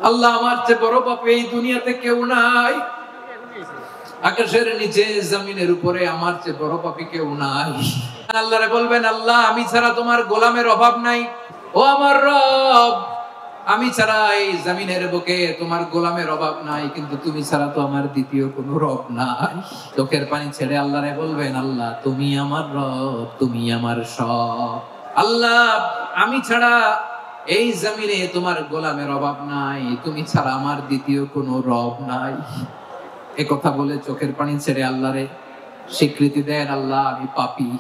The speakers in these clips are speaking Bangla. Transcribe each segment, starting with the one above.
আল্লাহ আমার চেয়ে বড় পাপী এই দুনিয়াতে কেউ নাই। আকাশের নিচে জমিনের উপরে আমার চেয়ে বড় পাপী কেউ নাই। আল্লাহরে বলবেন, আল্লাহ আমি ছাড়া তোমার গোলামের অভাব নাই। ও আমার রব, আমি ছাড়া এই জমিনের বুকে তোমার গোলামের অভাব নাই, কিন্তু তুমি ছাড়া তো আমার দ্বিতীয় কোনো রব নাই। চোখের পানি ছেড়ে আল্লাহরে বলবেন, আল্লাহ তুমি আমার রব, তুমি আমার সব। আল্লাহ আমি ছাড়া এই জমিনে তোমার গোলামের অভাব নাই, তুমি ছাড়া আমার দ্বিতীয় কোনো রব নাই। এ কথা বলে চোখের পানি ছেড়ে আল্লাহরে স্বীকৃতি দেন, আল্লাহ আমি পাপী।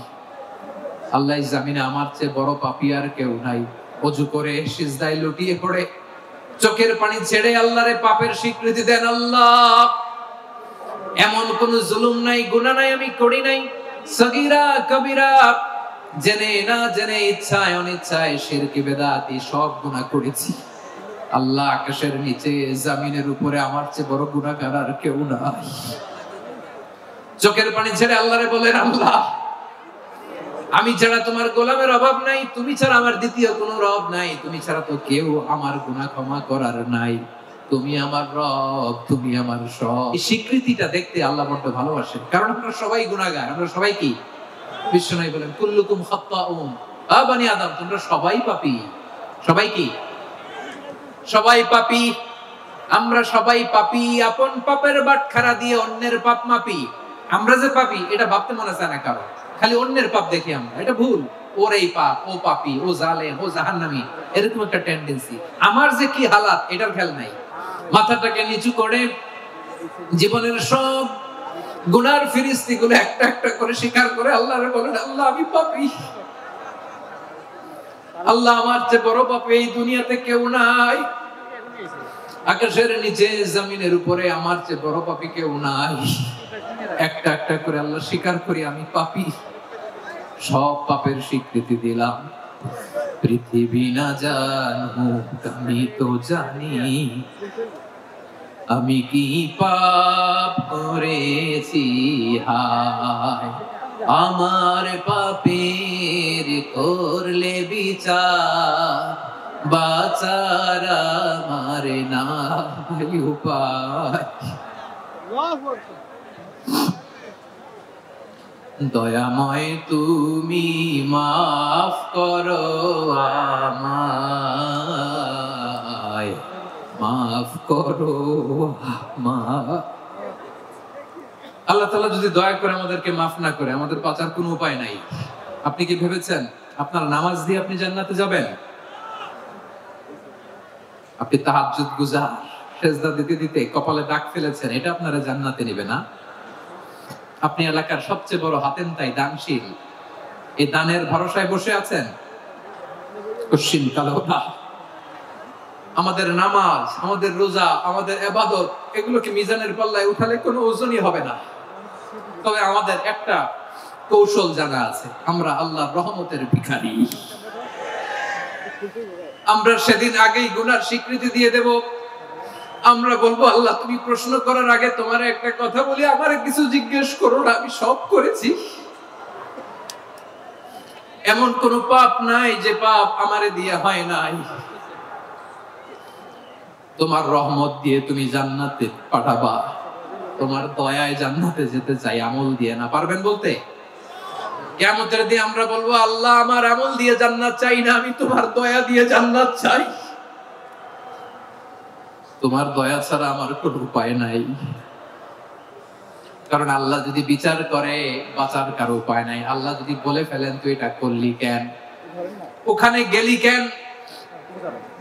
আল্লাহ এই জমিনে আমার চেয়ে বড় পাপী আর কেউ নাই। ওযু করে সিজদায় লুটিয়ে পড়ে চোখের পানি ছেড়ে আল্লাহরে পাপের স্বীকৃতি দেন, আল্লাহ এমন কোন জুলুম নাই, গুনাহ নাই আমি করি নাই, সগীরা কবিরা জেনে না জেনে, ইচ্ছায় অনিচ্ছায়, শিরকি বেদাতি সব গুনাহ করেছি। আল্লাহ আকাশের নিচে জমিনের উপরে আমার চেয়ে বড় গুনাহগার আর কেউ নাই। চোখের পানি ছেড়ে আল্লাহরে বলেন, আল্লাহ আমি ছাড়া তোমার গোলামের অভাব নাই, তুমি ছাড়া আমার দ্বিতীয় কোনো রব নাই, তুমি ছাড়া তো কেউ আমার গুনাহ ক্ষমা করার নাই, তুমি আমার রব, তুমি আমার সব। এই স্বীকৃতিটা দেখতে আল্লাহ বড় ভালোবাসেন, কারণ আমরা সবাই গুনাহগার। আমরা সবাই কি? বিশ্বনবী বলেন, কুল্লুকুম খাত্তাউন, আ বনি আদম তোমরা সবাই পাপী। সবাই কি? সবাই পাপী। আমরা সবাই পাপী। আপন পাপের বাটখারা দিয়ে অন্যের পাপ মাপি। আমরা যে পাপী এটা ভাবতে মনে চায় না কারো, খালি অন্যের পাপ দেখি আমরা, এটা ভুল। ওর এই পাপ, ও পাপী, ও জালেম, ও জাহান্নামী, এরকম একটা টেন্ডেন্সি। আমার যে কি হালাত এটার খেয়াল নাই। মাথাটাকে নিচু করে জীবনের সব গুনার ফিরিস্তিগুলো একটা একটা করে স্বীকার করে আল্লাহরে বলেন, আল্লাহ আমি পাপী। আল্লাহ আমার চেয়ে বড় পাপী এই দুনিয়াতে কেউ নাই। আকাশের নিচে জমিনের উপরে আমার চেয়ে বড় পাপী কেউ নাই। একটা একটা করে আল্লাহ স্বীকার করি আমি পাপী। সব পাপের স্বীকৃতি দিলাম। পৃথিবী না জানুক আমি তো জানি, আমি কি পাপ করেছি হায়। আমার পাপের করলে বিচার, বাঁচার আমার নাই উপায়। দয়াময় তুমি মাফ করো আমায়, মাফ করো আমায়। আল্লাহ তাআলা যদি দয়া করে আমাদেরকে মাফ না করে, আমাদের বাঁচার কোনো উপায় নাই। আপনি কি ভেবেছেন আপনার নামাজ দিয়ে আপনি জান্নাতে যাবেন? আপনি তাহাজ্জুদ গুজার, সেজদা দিতে দিতে কপালে দাগ ফেলেছেন, এটা আপনারা জান্নাতে নেবে না? আপনি এলাকার সবচেয়ে বড় হাতেম তাই দানশীল, এই দানের ভরসায় বসে আছেন? কশিন কালো না। আমাদের নামাজ, আমাদের রোজা, আমাদের ইবাদত, এগুলোকে মিজানের পাল্লায় উঠালে কোনো ওজনই হবে না। তবে আমাদের একটা কৌশল জানা আছে, আমরা আল্লাহর রহমতের ভিখারি। আমরা সেদিন আগেই গুনার স্বীকৃতি দিয়ে দেব। আমরা বলবো, আল্লাহ তুমি প্রশ্ন করার আগে তোমার একটা কথা বলি, আমার কিছু জিজ্ঞেস করো না, আমি সব করেছি। এমন কোন পাপ নাই যে পাপ আমারে দিয়ে হয় নাই। তোমার রহমত দিয়ে তুমি জান্নাতে পাঠাবা, তোমার দয়ায় জান্নাতে যেতে চাই, আমল দিয়ে না। পারবেন বলতে? কিয়ামতের দিন আমরা বলবো, আল্লাহ আমার আমল দিয়ে জান্নাত চাই না, আমি তোমার দয়া দিয়ে জান্নাত চাই। তোমার দয়া ছাড়া আমার কোনো উপায় নাই। কারণ আল্লাহ যদি বিচার করে, বাঁচার কারো উপায় নাই। আল্লাহ যদি বলে ফেলেন তুই এটা করলি কেন, ওখানে গেলি কেন,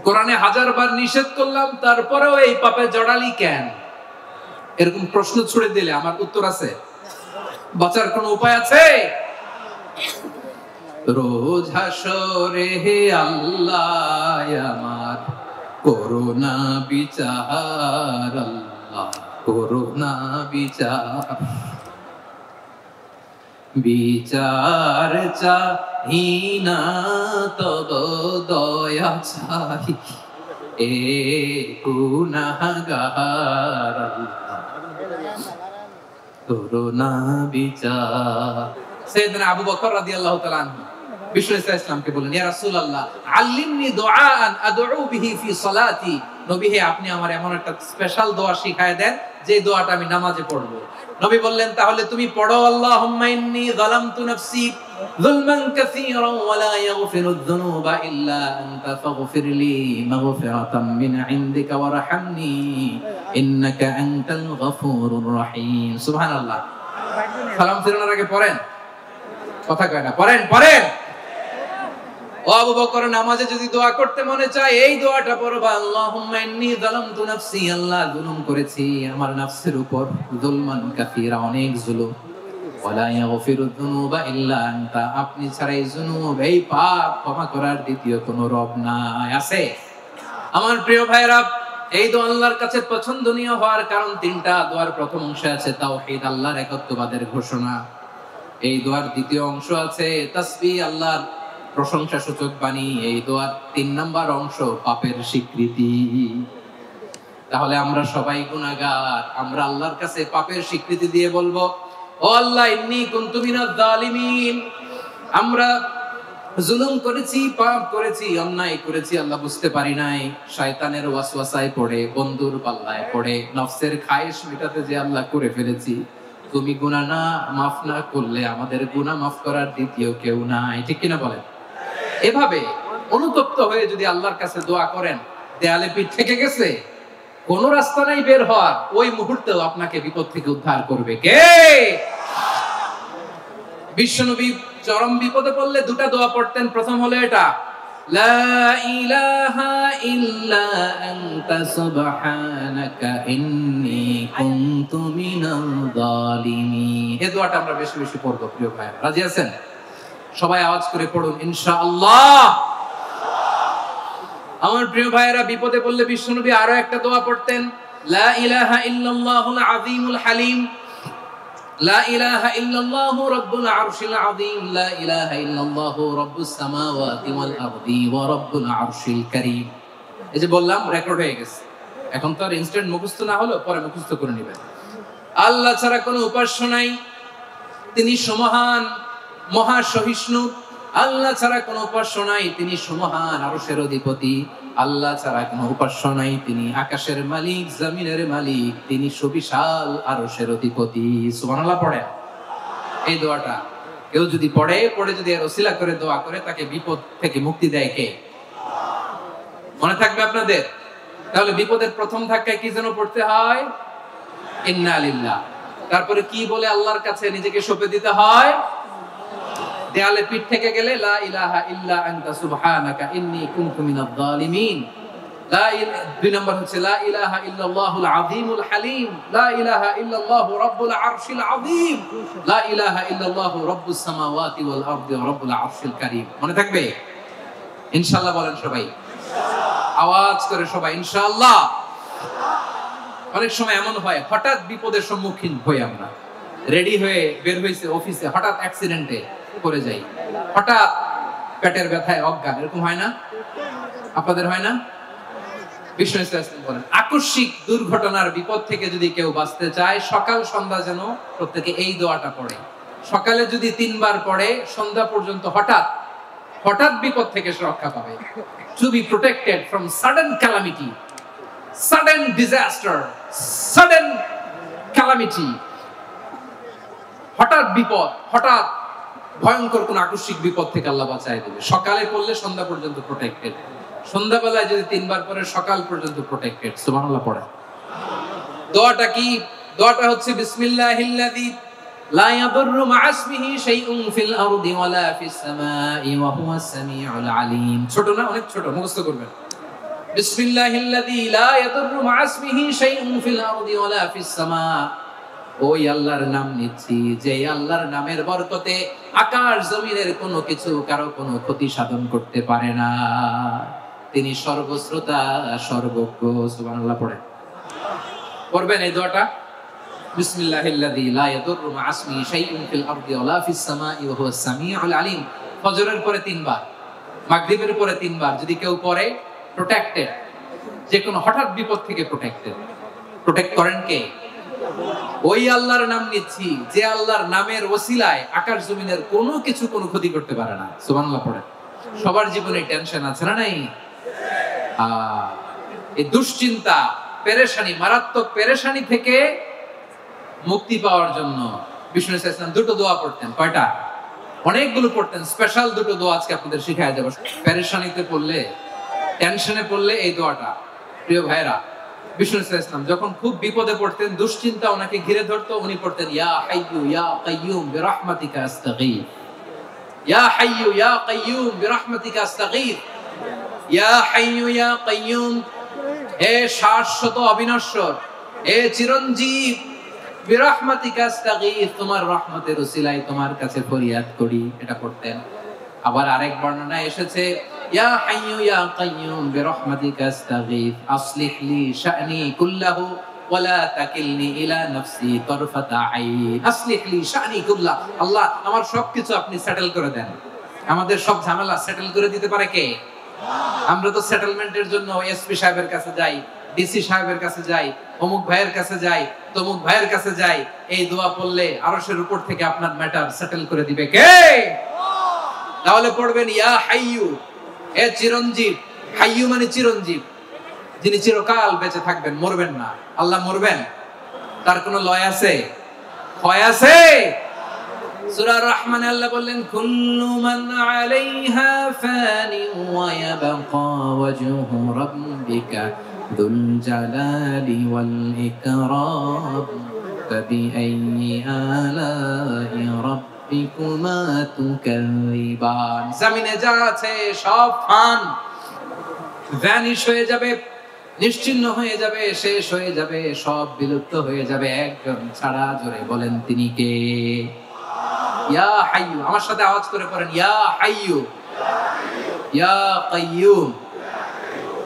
কোরআনে 1000 বার নিষেধ করলাম তারপরেও এই পাপে জড়ালি কেন, এরকম প্রশ্ন ছুড়ে দিলে আমার উত্তর আছে? বাঁচার কোনো উপায় আছে? রোজ হাসরে হে আল্লাহ আমার করোনা বিচার, আল্লাহ করোনা বিচার। বিচার চাহি না তব দয়া চাই, এ গুনাহগার করোনা বিচার। সাইয়েদনা আবু বকর রাদিয়াল্লাহু তাআলা আনহু বিশ্বনবী সাল্লাল্লাহু আলাইহি ওয়াসাল্লামকে বলেন, ইয়া রাসূলুল্লাহ আল্লিমনি দুআআন আদউ বিহি ফি সালাতি নবী হে আপনি আমার এমন একটা স্পেশাল দোয়া শিখায় দেন যে দোয়াটা আমি নামাজে পড়বো। নবী বললেন তাহলে তুমি পড়ো আল্লাহুম্মা ইন্নী যালামতু নাফসি যুলমান কাসীরান ওয়া লা ইয়াগফিরুয যুনুবা ইল্লা আনতা ফাগফিরলি মাগফিরাতাম মিন ইনদিকা ওয়ারহামনি ইন্নাকা আনতাল গফুরুর রহিম। সুবহানাল্লাহ। সালাম ফিরানোর আগে পড়েন, কথা কয় না, পড়েন পড়েন। ও আবু বকর নামাজে যদি দোয়া করতে মনে চায় এই দোয়াটা পড়বা, আল্লাহুম্মা ইন্নী যালামতু নাফসি, আল্লাহ জুলুম করেছি আমার নফসের উপর, যুলমান কাসীরা অনেক জুলুম, ওয়া লা ইয়াগফিরুয যুনুবা ইল্লা আনতা, আপনি ছাড়া এই জুনুব এই পাপ ক্ষমা করার দ্বিতীয় কোনো রব নাই। আছে আমার প্রিয় ভাইরা, এই দোয়া আল্লাহর কাছে পছন্দনীয় হওয়ার কারণ তিনটা। দোয়ার প্রথম অংশে আছে তাওহীদ, আল্লাহর একত্ববাদের ঘোষণা। এই দোয়ার দ্বিতীয় অংশ আছে তাসবিহ, আল্লাহর প্রশংসা সূচক বাণী। এই দোয়ার ৩ নাম্বার অংশ পাপের স্বীকৃতি। তাহলে আমরা সবাই গুনাহগার, আমরা আল্লাহর কাছে পাপের স্বীকৃতি দিয়ে বলবো ও আল্লাহ ইন্নী কুনতু মিনাজ জালিমিন, আমরা জুলুম করেছি, পাপ করেছি, অন্যায় করেছি, আল্লাহ বুঝতে পারি নাই, শয়তানের ওয়াসওয়াসায় পড়ে, বন্ধুর পাল্লায় পড়ে, নফসের খায়েশ মেটাতে যে আল্লাহ করে ফেলেছি। তুমি গুনাহ না মাফ না করলে আমাদের গুনাহ মাফ করার দ্বিতীয় কেউ নাই। ঠিক কিনা বলেন? এভাবে অনুতপ্ত হয়ে যদি আল্লাহর কাছে দোয়া করেন, দেয়ালে পিঠ থেকে গেছে, কোন রাস্তা নাই বের হওয়ার, ওই মুহূর্তেও আপনাকে বিপদ থেকে উদ্ধার করবে কে? বিশ্বনবী চরম বিপদে পড়লে দুটা দোয়া পড়তেন। প্রথম হলো এটা, লা ইলাহা ইল্লা আনতা সুবহানাকা ইন্নী কুনতু মিনাল জালিমিন। এই দোয়াটা আমরা বেশি বেশি পড়ব প্রিয় ভাই। রাজি আছেন? সবাই আওয়াজ করে পড়ুন ইনশাআল্লাহ। আমার প্রিয় ভাইয়েরা, বিপদে পড়লে বিশ্বনবী আরো একটা দোয়া পড়তেন, লা ইলাহা ইল্লাল্লাহুল আযীমুল হালিম, লা ইলাহা ইল্লাল্লাহু রাব্বুল আরশিল আযীম, লা ইলাহা ইল্লাল্লাহু রাব্বুস সামাওয়াতি ওয়াল আরদি ওয়া রাব্বুল আরশিল কারীম। এই যে বললাম, রেকর্ড হয়ে গেছে। এখন তো আর ইনস্ট্যান্ট মুখস্থ না হলো, পরে মুখস্থ করে নেবেন। আল্লাহ ছাড়া কোনো উপাস্য নাই, তিনি সমহান মহা সহিষ্ণু। আল্লাহ ছাড়া কোনো উপাস্য নাই, তিনি সমহান আরশের অধিপতি। আল্লাহ ছাড়া কোনো উপাস্য নাই, তিনি আকাশের মালিক, জমিনের মালিক, তিনি সুবিশাল আরশের অধিপতি। সুবহানাল্লাহ পড়ে। এই দোয়াটা কেউ যদি পড়ে যদি এর ওসিলা করে দোয়া করে, তাকে বিপদ থেকে মুক্তি দেয় কে? মনে থাকবে আপনাদের? তাহলে বিপদের প্রথম ধাক্কায় কি যেন পড়তে হয়? ইন্না লিল্লাহ। তারপরে কি বলে আল্লাহর কাছে নিজেকে সঁপে দিতে হয়? দেয়ালে পিঠ থেকে গেলে লা ইলাহা ইল্লা আনতা সুবহানাকা ইন্নী কুনতু মিনাজ জালিমিন। দুই নম্বর হচ্ছে লা ইলাহা ইল্লাল্লাহুল আযীমুল হালিম, লা ইলাহা ইল্লাল্লাহু রাব্বুল আরশিল আযীম, লা ইলাহা ইল্লাল্লাহু রাব্বুস সামাওয়াতি ওয়াল আরদি ওয়া রাব্বুল আরশিল কারীম। মনে থাকবে? ইনশাআল্লাহ বলেন সবাই, আওয়াজ করে সবাই ইনশাআল্লাহ। অনেক সময় এমন হয়, হঠাৎ বিপদের সম্মুখীন হই আমরা, রেডি হয়ে বের হইছে অফিসে, হঠাৎ অ্যাক্সিডেন্টে পড়ে যাই, হঠাৎ পেটের ব্যথায় অজ্ঞান, এরকম হয় না? আপনাদের হয় না? বিষ্ণু ইসলাম বলেন, আকস্মিক দুর্ঘটনার বিপদ থেকে যদি কেউ বাঁচতে চায়, সকাল সন্ধ্যা যেন প্রত্যেকে এই দোয়াটা পড়ে। সকালে যদি 3 বার পড়ে, সন্ধ্যা পর্যন্ত হঠাৎ হঠাৎ বিপদ থেকে সে রক্ষা পাবে। To be protected from sudden calamity, sudden disaster, sudden calamity, হঠাৎ বিপদ, হঠাৎ ভয়ঙ্কর কোন আকস্মিক বিপদ থেকে আল্লাহ বাঁচায় দেবে। সকালে পড়লে সন্ধ্যা পর্যন্ত প্রোটেক্টেড, সন্ধ্যাবেলায় যদি 3 বার পরে সকাল পর্যন্ত প্রোটেক্টেড। সুবহানাল্লাহ পড়ে। দোয়াটা কি? দোয়াটা হচ্ছে বিসমিল্লাহিল্লাযী লা ইয়াদুররু মা'a ইসমিহি শাইউন ফিল আরদি ওয়ালা ফিস সামাই ওয়া হুয়াস সামিউল আলীম। ছোট না? অনেক ছোট, মুখস্থ করবেন। বিসমিল্লাহিল্লাযী লা ইয়াদুররু মা'a ইসমিহি শাইউন ফিল আরদি ওয়ালা ফিস সামা। ওই আল্লাহর নাম নিচ্ছি যে আল্লাহর নামের বরকতে আকাশ জমিনের কোনো কিছু কারো কোনো ক্ষতি সাধন করতে পারে না। তিনি সর্বশ্রোতা, সর্বজ্ঞ। সুবহানাল্লাহ পড়ে। পড়বেন এই দোয়াটা, বিসমিল্লাহিল্লাযী লা ইয়াদুররু মা'a ইসমিহি শাইউন ফিল আরদি ওয়ালা ফিস সামাই ওয়া হুয়াস সামিউল আলীম। ফজরের পরে 3 বার, মাগরিবের পরে 3 বার যদি কেউ পড়ে, প্রোটেক্টেড, যে কোনো হঠাৎ বিপদ থেকে প্রোটেক্টেড। প্রোটেক্ট করেন কে? ওই আল্লাহর নাম নিচ্ছি যে আল্লাহর নামের ওসিলায় আকাশ জমিনের কোনো কিছু কোনো ক্ষতি করতে পারে না। সুবহানাল্লাহ পড়ে। সবার জীবনে টেনশন আছে না নাই? এই দুশ্চিন্তা, পেরেশানি, মারাত্মক পেরেশানি থেকে মুক্তি পাওয়ার জন্য বিষ্ণু ইসলাম দুটো দোয়া পড়তেন। কয়টা? অনেকগুলো পড়তেন। স্পেশাল দুটো দোয়া আজকে আপনাদের শিখায় দেব। পেরেশানিতে পড়লে, টেনশনে পড়লে এই দোয়াটা। প্রিয় ভাইরা, বিষ্ণু ইসলাম যখন খুব বিপদে পড়তেন, দুশ্চিন্তা ওনাকে ঘিরে ধরতো, উনি পড়তেন ইয়া হাইয়ু ইয়া কাইয়ুম বিরহমাতিকা আস্তাগীথ, ইয়া হাইয়ু ইয়া কাইয়ুম বিরহমাতিকা আস্তাগীথ, ইয়া হাইয়ু ইয়া কাইয়ুম, হে শাশ্বত অবিনশ্বর, হে চিরঞ্জীব, বিরহমাতিকা আস্তাগীথ, তোমার রহমতের উসিলায় তোমার কাছে ফরিয়াদ করি। এটা পড়তেন। আবার আরেক বর্ণনায় এসেছে ইয়া হাইয়ু ইয়া কাইয়ুম বিরহমাতিকা আস্তাগীথ আসলিহ লি শা'নি কুল্লাহু ওয়া লা তাকিলনি ইলা নাফসি তারফাতা আইন। আসলিহ লি শা'নি কুল্লাহু, আল্লাহ আমার সবকিছু আপনি সেটেল করে দেন। আমাদের সব ঝামেলা সেটেল করে দিতে পারে কে? আমরা তো সেটেলমেন্টের জন্য এসপি সাহেবের কাছে যাই, ডিসি সাহেবের কাছে যাই, অমুক ভাইয়ের কাছে যাই, তমুক ভাইয়ের কাছে যাই। এই দোয়া পড়লে আরশের উপর থেকে আপনার ম্যাটার সেটেল করে দিবে কে? তাহলে পড়বেন ইয়া হাইয়ু, হে চিরঞ্জীব। হাইয়ু মানে চিরঞ্জীব, যিনি চিরকাল বেঁচে থাকবেন, মরবেন না। আল্লাহ মরবেন? তার কোনো লয় আছে? ক্ষয় আছে? সূরা রহমানে আল্লাহ বললেন কুল্লু মান আলাইহা ফানি ওয়া ইয়াবকা ওয়াজহু রাব্বিকা যুল জালালি ওয়াল ইকরাম ফাবিআইয়ি আলাই রাব্বিকুমা তুকাযিবান। জমিনে যা আছে সব ফান, ভ্যানিশ হয়ে যাবে, নিশ্চিহ্ন হয়ে যাবে, শেষ হয়ে যাবে, সব বিলুপ্ত হয়ে যাবে, একজন ছাড়া। জোরে বলেন তিনি কে? ইয়া হাইয়ু। আমার সাথে আওয়াজ করে পড়েন ইয়া হাইয়ু ইয়া কাইয়ুম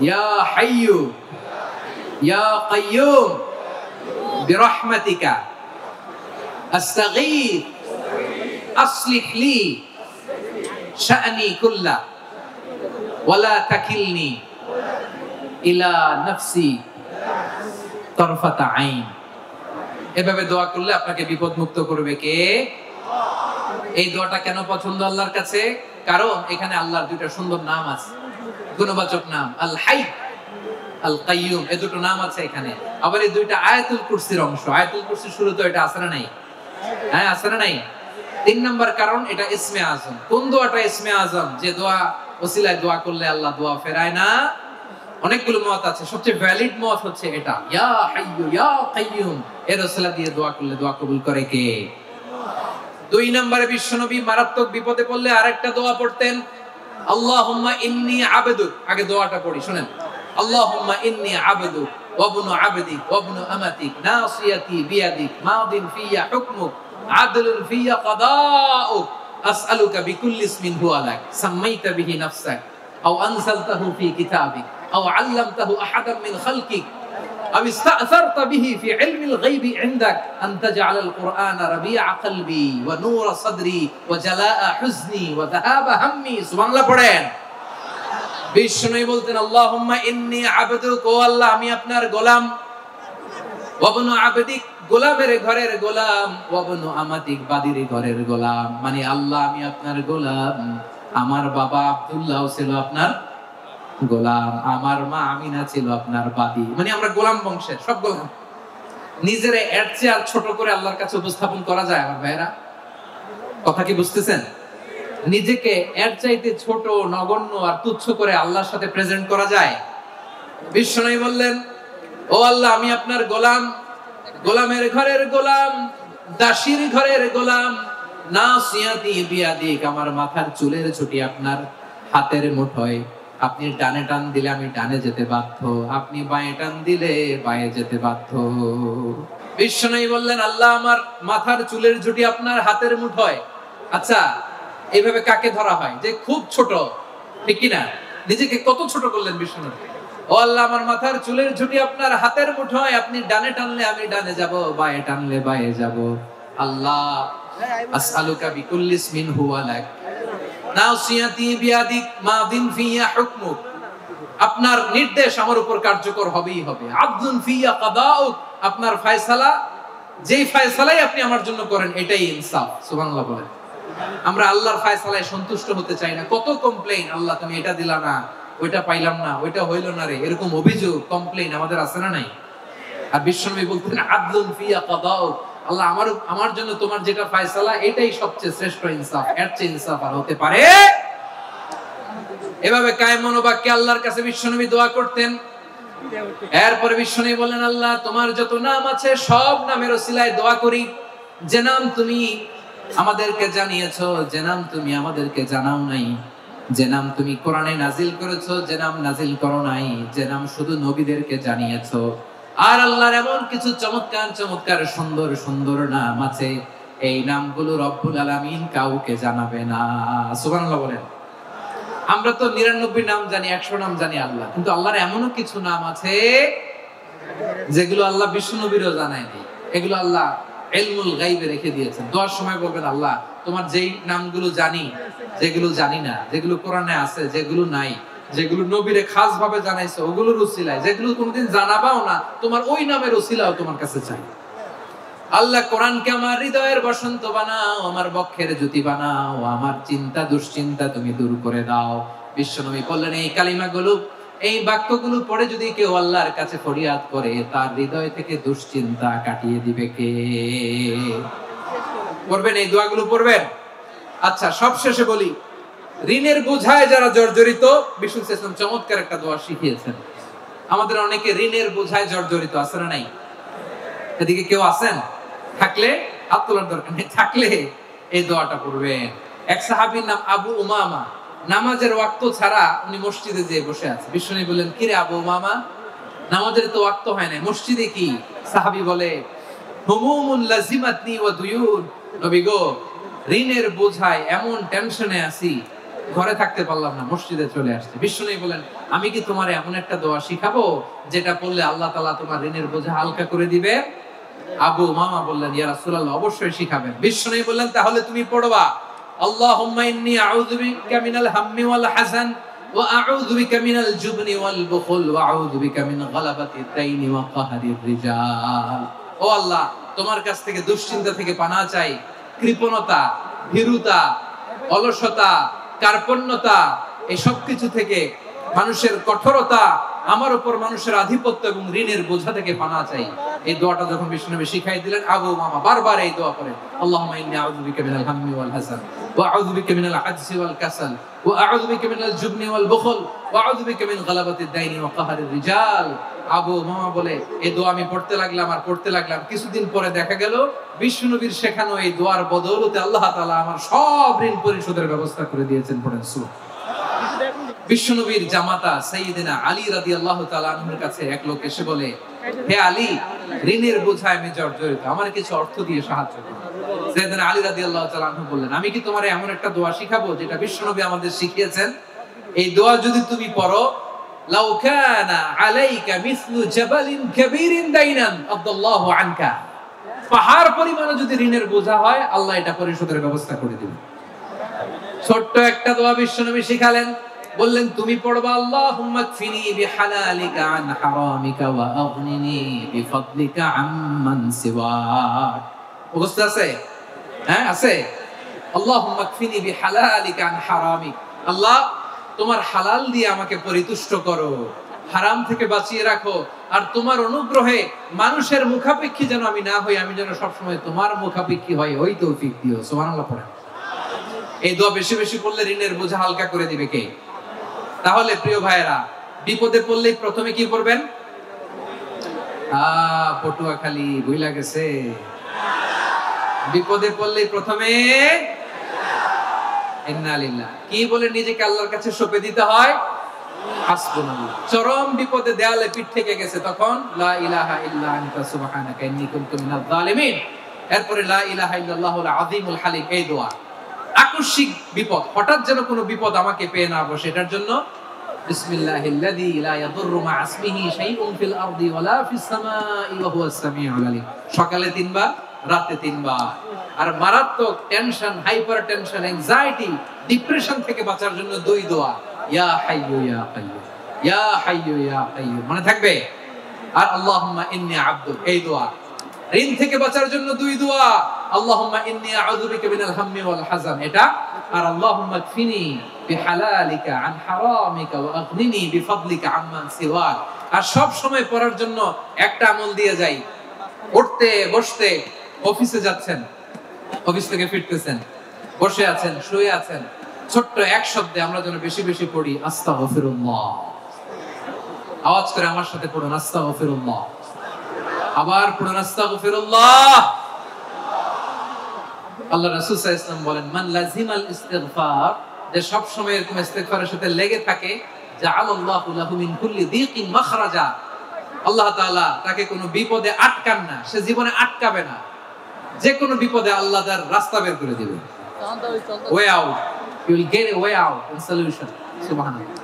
ইয়া হাইয়ু ইয়া কাইয়ুম বিরহমাতিকা আস্তাগীথ আসলিহ লি শা'নি কুল্লাহু ওয়া লা তাকিলনি ইলা নাফসি তারফাতা আইন। এভাবে দোয়া করলে আপনাকে বিপদ মুক্ত করবে কে? এই দোয়াটা কেন পছন্দ আল্লাহর কাছে? কারণ এখানে আল্লাহর দুইটা সুন্দর নাম আছে, গুণবাচক নাম, আল হাই, আল কাইয়ুম। এই দুটো নাম আছে এখানে। আবার এই দুইটা আয়াতুল কুরসির অংশ। আয়াতুল কুরসির শুরুতে এটা আছে না নাই? হ্যাঁ, আছে না নাই? 3 নাম্বার কারণ এটা ইসমে আজম। কোন দোয়াটা ইসমে আজম? যে দোয়া ওসিলায় দোয়া করলে আল্লাহ দোয়া ফেরায় না। অনেকগুলো মত আছে, সবচেয়ে ভ্যালিড মত হচ্ছে এটা, ইয়া হাইয়ু ইয়া কাইয়ুম। এর ওসিলা দিয়ে দোয়া করলে দোয়া কবুল করে কে? 2 নম্বরে বিশ্বনবী মারাত্মক বিপদে পড়লে আরেকটা দোয়া পড়তেন, আল্লাহুম্মা ইন্নী আবদুক। আগে দোয়াটা পড়ি, শুনেন। আল্লাহুম্মা ইন্নী আবদুক ওয়া ইবনু আবদিক ওয়া ইবনু আমাতিক নাসিয়াতি বিয়াদিক মাদিন ফিয়া হুকমুক আদলুন ফিয়া কাদাউক আসআলুকা বিকুল্লি ইসমিন হুয়া লাক সাম্মাইতা বিহি নাফসাক আও আনজালতাহু ফি কিতাবিক আও আল্লামতাহু আহাদাম মিন খালকিক أو استأثرت به في علم الغيب عندك أن تجعل القرآن ربيع قلبي ونور صدري وجلاء حزني وذهاب همي। سبحان الله পড়েন। বিষ্ণু বলতেন আল্লাহুম্মা ইন্নী আবদুক, ও আল্লাহ আমি আপনার গোলাম, ওয়া ইবনু আবদিক, গোলামের ঘরের গোলাম, ওয়া ইবনু আমাতিক, বাদীর ঘরের গোলাম। মানে আল্লাহ আমি আপনার গোলাম। আমার বাবা আব্দুল্লাহ ছিল আপনার গোলাম, আমার মা আমিনা ছিল আপনার বাদী। মানে আমরা গোলাম বংশের, সব গোলাম। নিজেরে এর চেয়ে আর ছোট করে আল্লাহর কাছে উপস্থাপন করা যায় আমার ভাইরা? কথা কি বুঝতেছেন? নিজেকে এর চাইতে ছোট, নগণ্য আর তুচ্ছ করে আল্লাহর সাথে প্রেজেন্ট করা যায়? বিশ্বনবী বললেন ও আল্লাহ আমি আপনার গোলাম, গোলামের ঘরের গোলাম, দাসীর ঘরের গোলাম। নাসিয়াতি বিয়াদিক, আমার মাথার চুলের ছুটি আপনার হাতের মুঠোয়। আপনি ডানে টান দিলে আমি ডানে যেতে বাধ্য, আপনি বাঁয়ে টান দিলে বাঁয়ে যেতে বাধ্য। বিশ্বনবী বললেন আল্লাহ আমার মাথার চুলের ঝুঁটি আপনার হাতের মুঠোয়। আচ্ছা, এইভাবে কাকে ধরা হয়? যে খুব ছোট, ঠিক কিনা? নিজেকে কত ছোট করলেন বিশ্বনবী। ও আল্লাহ আমার মাথার চুলের ঝুঁটি আপনার হাতের মুঠোয়, আপনি ডানে টানলে আমি ডানে যাব, বাঁয়ে টানলে বাঁয়ে যাব। আল্লাহ আসআলুকা বিকুল্লি ইসমিন হুয়া লাক নাসিয়াতি বিয়াদিক মাদিন ফিয়া হুকমুক, আপনার নির্দেশ আমার উপর কার্যকর হবেই হবে। আদলুন ফিয়া কাদাউক, আপনার ফয়সালা, যেই ফয়সালাই আপনি আমার জন্য করেন এটাই ইনসাফ। সুবহানাল্লাহ বলেন। আমরা আল্লাহর ফয়সালায় সন্তুষ্ট হতে চাই না। কত কমপ্লেইন, আল্লাহ তুমি এটা দিলা না, ওইটা পাইলাম না, ওইটা হইল না রে, এরকম অভিযোগ কমপ্লেইন আমাদের আছে না নাই? আর বিশ্বনবী বলতেন আদলুন ফিয়া কাদাউ, আল্লাহ আমার জন্য তোমার যেটা ফয়সালা এটাই সবচেয়ে শ্রেষ্ঠ ইনসাফ, এর চেয়ে ইনসাফ আর হতে পারে। এভাবে কায়েম মনোবাক্যে আল্লাহর কাছে বিশ্বনবী দোয়া করতেন। এরপর বিশ্বনবী বললেন, আল্লাহ তোমার যত নাম আছে সব নামের ওসিলায় দোয়া করি, যে নাম তুমি আমাদেরকে জানিয়েছো, যে নাম তুমি আমাদেরকে জানাও নাই, যে নাম তুমি কোরআনে নাজিল করেছো, যে নাম নাজিল করো নাই, যে নাম শুধু নবীদেরকে জানিয়েছো। আর আল্লাহর এমন কিছু চমৎকার চমৎকার সুন্দর সুন্দর নাম আছে, এই নামগুলো রব্বুল আলামিন কাউকে জানাবে না। সুবহানাল্লাহ বলেন। আমরা তো 99 নাম জানি, 100 নাম জানি আল্লাহ, কিন্তু আল্লাহর এমনও কিছু নাম আছে যেগুলো আল্লাহ বিশ্বনবীরও জানায়নি। এগুলো আল্লাহ ইলমুল গায়বে রেখে দিয়েছেন। দোয়ার সময় বলবেন, আল্লাহ তোমার যেই নামগুলো জানি, যেগুলো জানি না, যেগুলো কোরআনে আছে, যেগুলো নাই, যেগুলো নবীরে খাস ভাবে জানাইছো ওগুলোর উসিলায়, যেগুলো কোনোদিন জানাবাও না তোমার ওই নামের উসিলাও তোমার কাছে চাই। আল্লাহ কোরআনকে আমার হৃদয়ের বসন্ত বানাও, আমার বক্ষের জ্যোতি বানাও, আমার চিন্তা দুশ্চিন্তা তুমি দূর করে দাও। বিশ্বনবী বললেন, এই কালিমাগুলো, এই বাক্যগুলো পড়ে যদি কেউ আল্লাহর কাছে ফরিয়াদ করে, তার হৃদয় থেকে দুশ্চিন্তা কাটিয়ে দিবে কে? পড়বেন, এই দোয়াগুলো পড়বেন। আচ্ছা, সবশেষে বলি, ঋণের বোঝায় যারা জর্জরিত, বিষ্ণু ইসলাম চমৎকার একটা দোয়া শিখিয়েছেন। আমাদের অনেকে ঋণের বোঝায় জর্জরিত, আছে না নাই? এদিকে কেউ আছেন? থাকলে হাত তোলার দরকার নেই, থাকলে এই দোয়াটা পড়বেন। এক সাহাবীর নাম আবু উমামা, নামাজের ওয়াক্ত ছাড়া উনি মসজিদে যেয়ে বসে আছে। বিশ্বনবী বললেন, কি রে আবু উমামা, নামাজের তো ওয়াক্ত হয় না, মসজিদে কি? সাহাবী বলে, হুমুমুন লাজিমাতনি ওয়া দুয়ুন, নবী গো, ঋণের বোঝায় এমন টেনশনে আছি, ঘরে থাকতে পারলাম না, মসজিদে চলে আসছে। বিশ্বনবী বলেন, আমি কি তোমার এমন একটা দোয়া শিখাবো যেটা পড়লে আল্লাহ তাআলা তোমার ঋণের বোঝা হালকা করে দিবে? আবু উমামা বললেন, ইয়া রাসূলুল্লাহ, অবশ্যই শিখাবেন। বিশ্বনবী বললেন, তাহলে তুমি পড়বা, আল্লাহুম্মা ইন্নী আউযু বিকা মিনাল হাম্মি ওয়াল হাযান ওয়া আউযু বিকা মিনাল জুবনি ওয়াল বুখল ওয়া আউযু বিকা মিন গালাবাতিদ দাইনি ওয়া কাহরির রিজাল। ও আল্লাহ, তোমার কাছ থেকে দুশ্চিন্তা থেকে পানাহ চাই, কৃপণতা, ভীরুতা, অলসতা, কার্পণ্যতা, এই সব কিছু থেকে, মানুষের কঠোরতা, আমার উপর মানুষের আধিপত্য এবং ঋণের বোঝা থেকে পানাহ চাই। এই দোয়াটা যখন বিশ্বনবী শিখাই দিলেন, আবু উমামা বারবার এই দোয়া করেন, আল্লাহুম্মা ইন্নী আউযু বিকা মিনাল হাম্মি ওয়াল হাযান ওয়া আউযু বিকা মিনাল আজজি ওয়াল কাসাল ওয়া আউযু বিকা মিনাল জুবনি ওয়াল বুখল ওয়া আউযু বিকা মিন গালাবাতিদ দাইনি ওয়া কাহরির রিজাল। আবু উমামা বলে, এই দোয়া আমি পড়তে লাগলাম। কিছুদিন পরে দেখা গেল বিশ্বনবীর শেখানো এই দোয়ার বদৌলতে আল্লাহ তাআলা আমার সব ঋণ পরিশোধের ব্যবস্থা করে দিয়েছেন। পড়েন সুবহানাল্লাহ। বিশ্বনবীর জামাতা সাইয়েদনা আলী রাদিয়াল্লাহু তাআলা আনহুর কাছে এক লোক এসে বলে, হে আলী, ঋণের বোঝায় আমি জর্জরিত, আমার কিছু অর্থ দিয়ে সাহায্য করুন। সাইয়েদনা আলী রাদিয়াল্লাহু তাআলা আনহু বললেন, আমি কি তোমারে এমন একটা দোয়া শিখাবো যেটা বিশ্বনবী আমাদের শিখিয়েছেন? এই দোয়া যদি তুমি পড়ো, লাউ কানা আলাইকা মিসলু জাবালিন কাবীরিন দাইনান আদাল্লাহু আনকা, পাহাড় পরিমাণে যদি ঋণের বোঝা হয়, আল্লাহ এটা পরিশোধের ব্যবস্থা করে দিবেন। ছোট্ট একটা দোয়া বিশ্বনবী শিখালেন, বললেন, তুমি পড়বা, আল্লাহুম্মা কফিনি বিহালালিকা আন হারামিকা ওয়া আগনিনি বিফাদলিকা আম্মান সিওয়াক। মুখস্থ আছে? হ্যাঁ, আছে। আল্লাহুম্মা কফিনি বিহালালিকা আন হারামিক, আল্লাহ তোমার হালাল দিয়ে আমাকে পরিতুষ্ট করো, হারাম থেকে বাঁচিয়ে রাখো, আর তোমার অনুগ্রহে মানুষের মুখাপেক্ষী যেন আমি না হই, আমি যেন সবসময় তোমার মুখাপেক্ষী হই, ওই তৌফিক দিও। সুবহানাল্লাহ পড়েন। এই দোয়া বেশি বেশি পড়লে ঋণের বোঝা হালকা করে দিবে কে? তাহলে প্রিয় ভাইয়েরা, বিপদে পড়লেই প্রথমে কি করবেন? পটুয়াখালী ভুইলা গেছে। বিপদে পড়লেই প্রথমে ইন্না লিল্লাহ কি বলে নিজেকে আল্লাহর কাছে সঁপে দিতে হয়, হাসবুনাল্লাহ। চরম বিপদে দেয়ালে পিঠ থেকে গেছে, তখন লা ইলাহা ইল্লা আনতা সুবহানাকা ইন্নী কুনতু মিনাজ জালিমিন। এরপরে লা ইলাহা ইল্লাল্লাহুল আযীমুল হালিম, এই দোয়া। আকস্মিক বিপদ, হঠাৎ যেন কোনো বিপদ আমাকে পেয়ে না বসে, এটার জন্য বিসমিল্লাহিল্লাযী লা ইয়াদুররু মা ইসমিহি শাইউন ফিল আরদি ওয়ালা ফিস সামাই ওয়া হুয়াস সামিউল আলীম। সকালে 3 বার, রাতে 3 বার। আর মারাত্মক tension, hyper tension, anxiety, depression থেকে বাঁচার জন্য 2 দোয়া, ইয়া হাইয়্যু ইয়া কাইয়্যুম, ইয়া হাইয়্যু ইয়া কাইয়্যুম, মনে থাকবে? আর আল্লাহুম্মা ইন্নী আবদুক, এই দোয়া। ঋণ থেকে বাঁচার জন্য 2 দোয়া, আল্লাহুম্মা ইন্নী আউযু বিকা মিনাল হাম্মি ওয়াল হাযান, এটা। আর আল্লাহুম্মা কফিনি, বিহালালিকা আন হারামিকা ওয়া আগনিনি বিফাদলিকা আম্মান সিওয়াক। আর সব সময় পড়ার জন্য একটা আমল দিয়ে যাই, উঠতে বসতে, অফিসে যাচ্ছেন, অফিস থেকে ফিরতেছেন, বসে আছেন, শুয়ে আছেন, ছোট্ট এক শব্দে আমরা যেন বেশি বেশি পড়ি আস্তাগফিরুল্লাহ। আওয়াজ করে আমার সাথে পড়ুন আস্তাগফিরুল্লাহ। আবার পড়ুন আস্তাগফিরুল্লাহ। আল্লাহ রাসূল সাল্লাল্লাহু আলাইহি ওয়াসাল্লাম বলেন, মান লাজিমাল ইস্তিগফার, যে সব সময় এরকম ইস্তিগফারের সাথে লেগে থাকে, জাআলাল্লাহু লাহু মিন কুল্লি দীকিন মাখরাজা, আল্লাহ তাআলা তাকে কোনো বিপদে আটকান না, সে জীবনে আটকাবে না, যে কোনো বিপদে আল্লাহ তার রাস্তা বের করে দিবে। Way out, you will get a way out and solution. সুবহানাল্লাহ।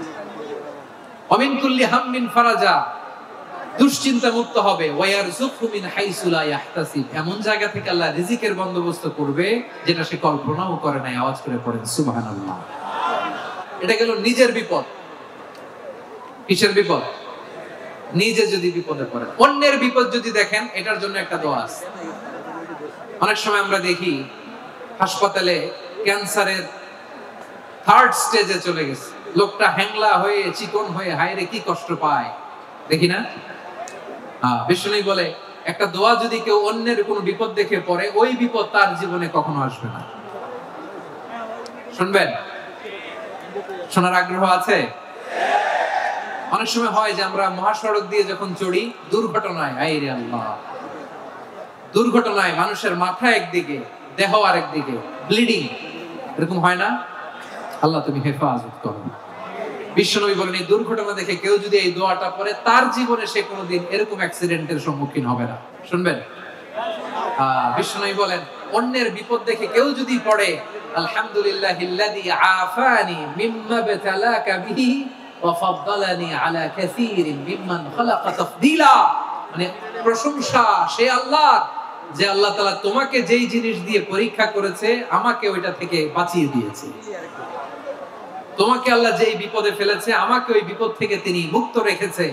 ওয়া মিন কুল্লি হাম্মিন ফারাজা, দুশ্চিন্তা মুক্ত হবে। ওয়া ইয়ারযুকহু মিন হাইসু লা ইয়াহতাসিব, এমন জায়গা থেকে আল্লাহ রিজিকের বন্দোবস্ত করবে যেটা সে কল্পনাও করে নাই। আওয়াজ করে পড়েন সুবহানাল্লাহ। এটা গেল নিজের বিপদ। কিসের বিপদ? নিজে যদি বিপদে পড়েন। অন্যের বিপদ যদি দেখেন, এটার জন্য একটা দোয়া আছে। অনেক সময় আমরা দেখি হাসপাতালে ক্যান্সারের থার্ড স্টেজে চলে গেছে, লোকটা হ্যাংলা হয়ে চিকন হয়ে হায়রে কি কষ্ট পায়, দেখি না? বিষ্ণু বলে একটা দোয়া যদি কেউ অন্যের কোনো বিপদ দেখে পড়ে, ওই বিপদ তার জীবনে কখনো আসবে না। শুনবেন? শোনার আগ্রহ আছে? অনেক সময় হয় যে আমরা মহাসড়ক দিয়ে যখন চড়ি, দুর্ঘটনায়, আইরে আল্লাহ, দুর্ঘটনায় মানুষের মাথা একদিকে, দেহ আরেকদিকে, ব্লিডিং, এরকম হয় না? আল্লাহ তুমি হেফাজত করো। বিশ্বনবী বলেন, এই দুর্ঘটনা দেখে কেউ যদি এই দোয়াটা পড়ে, তার জীবনে সে কোনোদিন এরকম অ্যাক্সিডেন্টের সম্মুখীন হবে না। শুনবেন? বিশ্বনবী বলেন, অন্যের বিপদ দেখে কেউ যদি পড়ে, আলহামদুলিল্লাহিল্লাযী আফানি মিম্মা বাতালাকা বিহি ওয়া ফাদ্দালানি আলা কাসীরিন মিম্মান খালাকা তাফদীলা, মানে প্রশংসা সে আল্লাহর, যে আল্লাহ তাআলা তোমাকে যেই জিনিস দিয়ে পরীক্ষা করেছে, আমাকে ওইটা থেকে বাঁচিয়ে দিয়েছে। তোমাকে আল্লাহ যেই বিপদে ফেলেছে, আমাকে ওই বিপদ থেকে তিনি মুক্ত রেখেছে,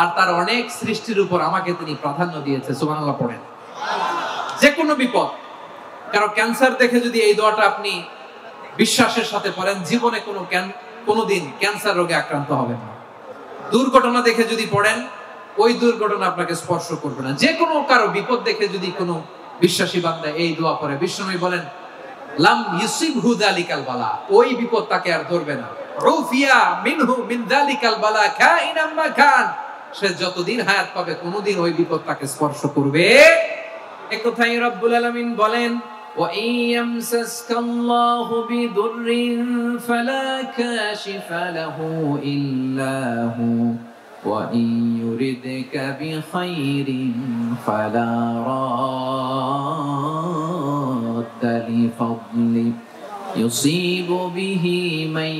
আর তার অনেক সৃষ্টির উপর আমাকে তিনি প্রাধান্য দিয়েছে। সুবহানাল্লাহ পড়েন। যে কোনো বিপদ, কারো ক্যান্সার দেখে যদি এই দোয়াটা আপনি বিশ্বাসের সাথে পড়েন, জীবনে কোনোদিন ক্যান্সার রোগে আক্রান্ত হবেন না। দুর্ঘটনা দেখে যদি পড়েন, ওই দুর্ঘটনা আপনাকে স্পর্শ করবে না। যে কোনো কারো বিপদ দেখে যদি কোনো বিশ্বাসী বান্দা এই দোয়া পড়ে, বিষ্ণু বলেন, লাম ইউসিবহু যালিকাল বালা, ওই বিপদ তাকে আর ধরবে না। রুফিয়া মিনহু মিন যালিকাল বালা কাইনাম মা কান, সে যতদিন হায়াত পাবে কোনোদিন ওই বিপদ তাকে স্পর্শ করবে। এই কথাই রব্বুল আলামিন বলেন, ওয়া ইয়ামসাসকাল্লাহু বিদুররিন ফালা কাশিফা লাহু ইল্লা হু ওয়া ইয়ুরিদকা বিখাইরিন ফালা রাদ্দা লিফাদলি ইউসিবু বিহি মান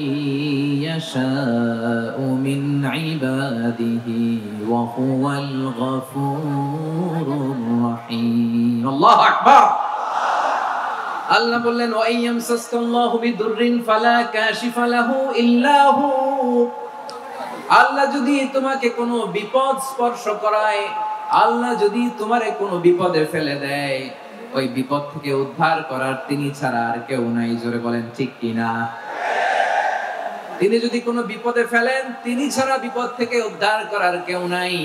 ইয়াশাউ মিন ইবাদিহি ওয়া হুয়াল গফুরুর রহিম। আল্লাহু আকবার। আল্লাহ বললেন, ওয়া ইয়ামসাসকাল্লাহু বিদুররিন ফালা কাশিফা লাহু ইল্লা হু, আল্লাহ যদি তোমাকে কোনো বিপদ স্পর্শ করায়, আল্লাহ যদি তোমারে কোনো বিপদে ফেলে দেয়, ওই বিপদ থেকে উদ্ধার করার তিনি ছাড়া আর কেউ নাই। জোরে বলেন ঠিক কিনা? তিনি যদি কোনো বিপদে ফেলেন, তিনি ছাড়া বিপদ থেকে উদ্ধার করার কেউ নাই।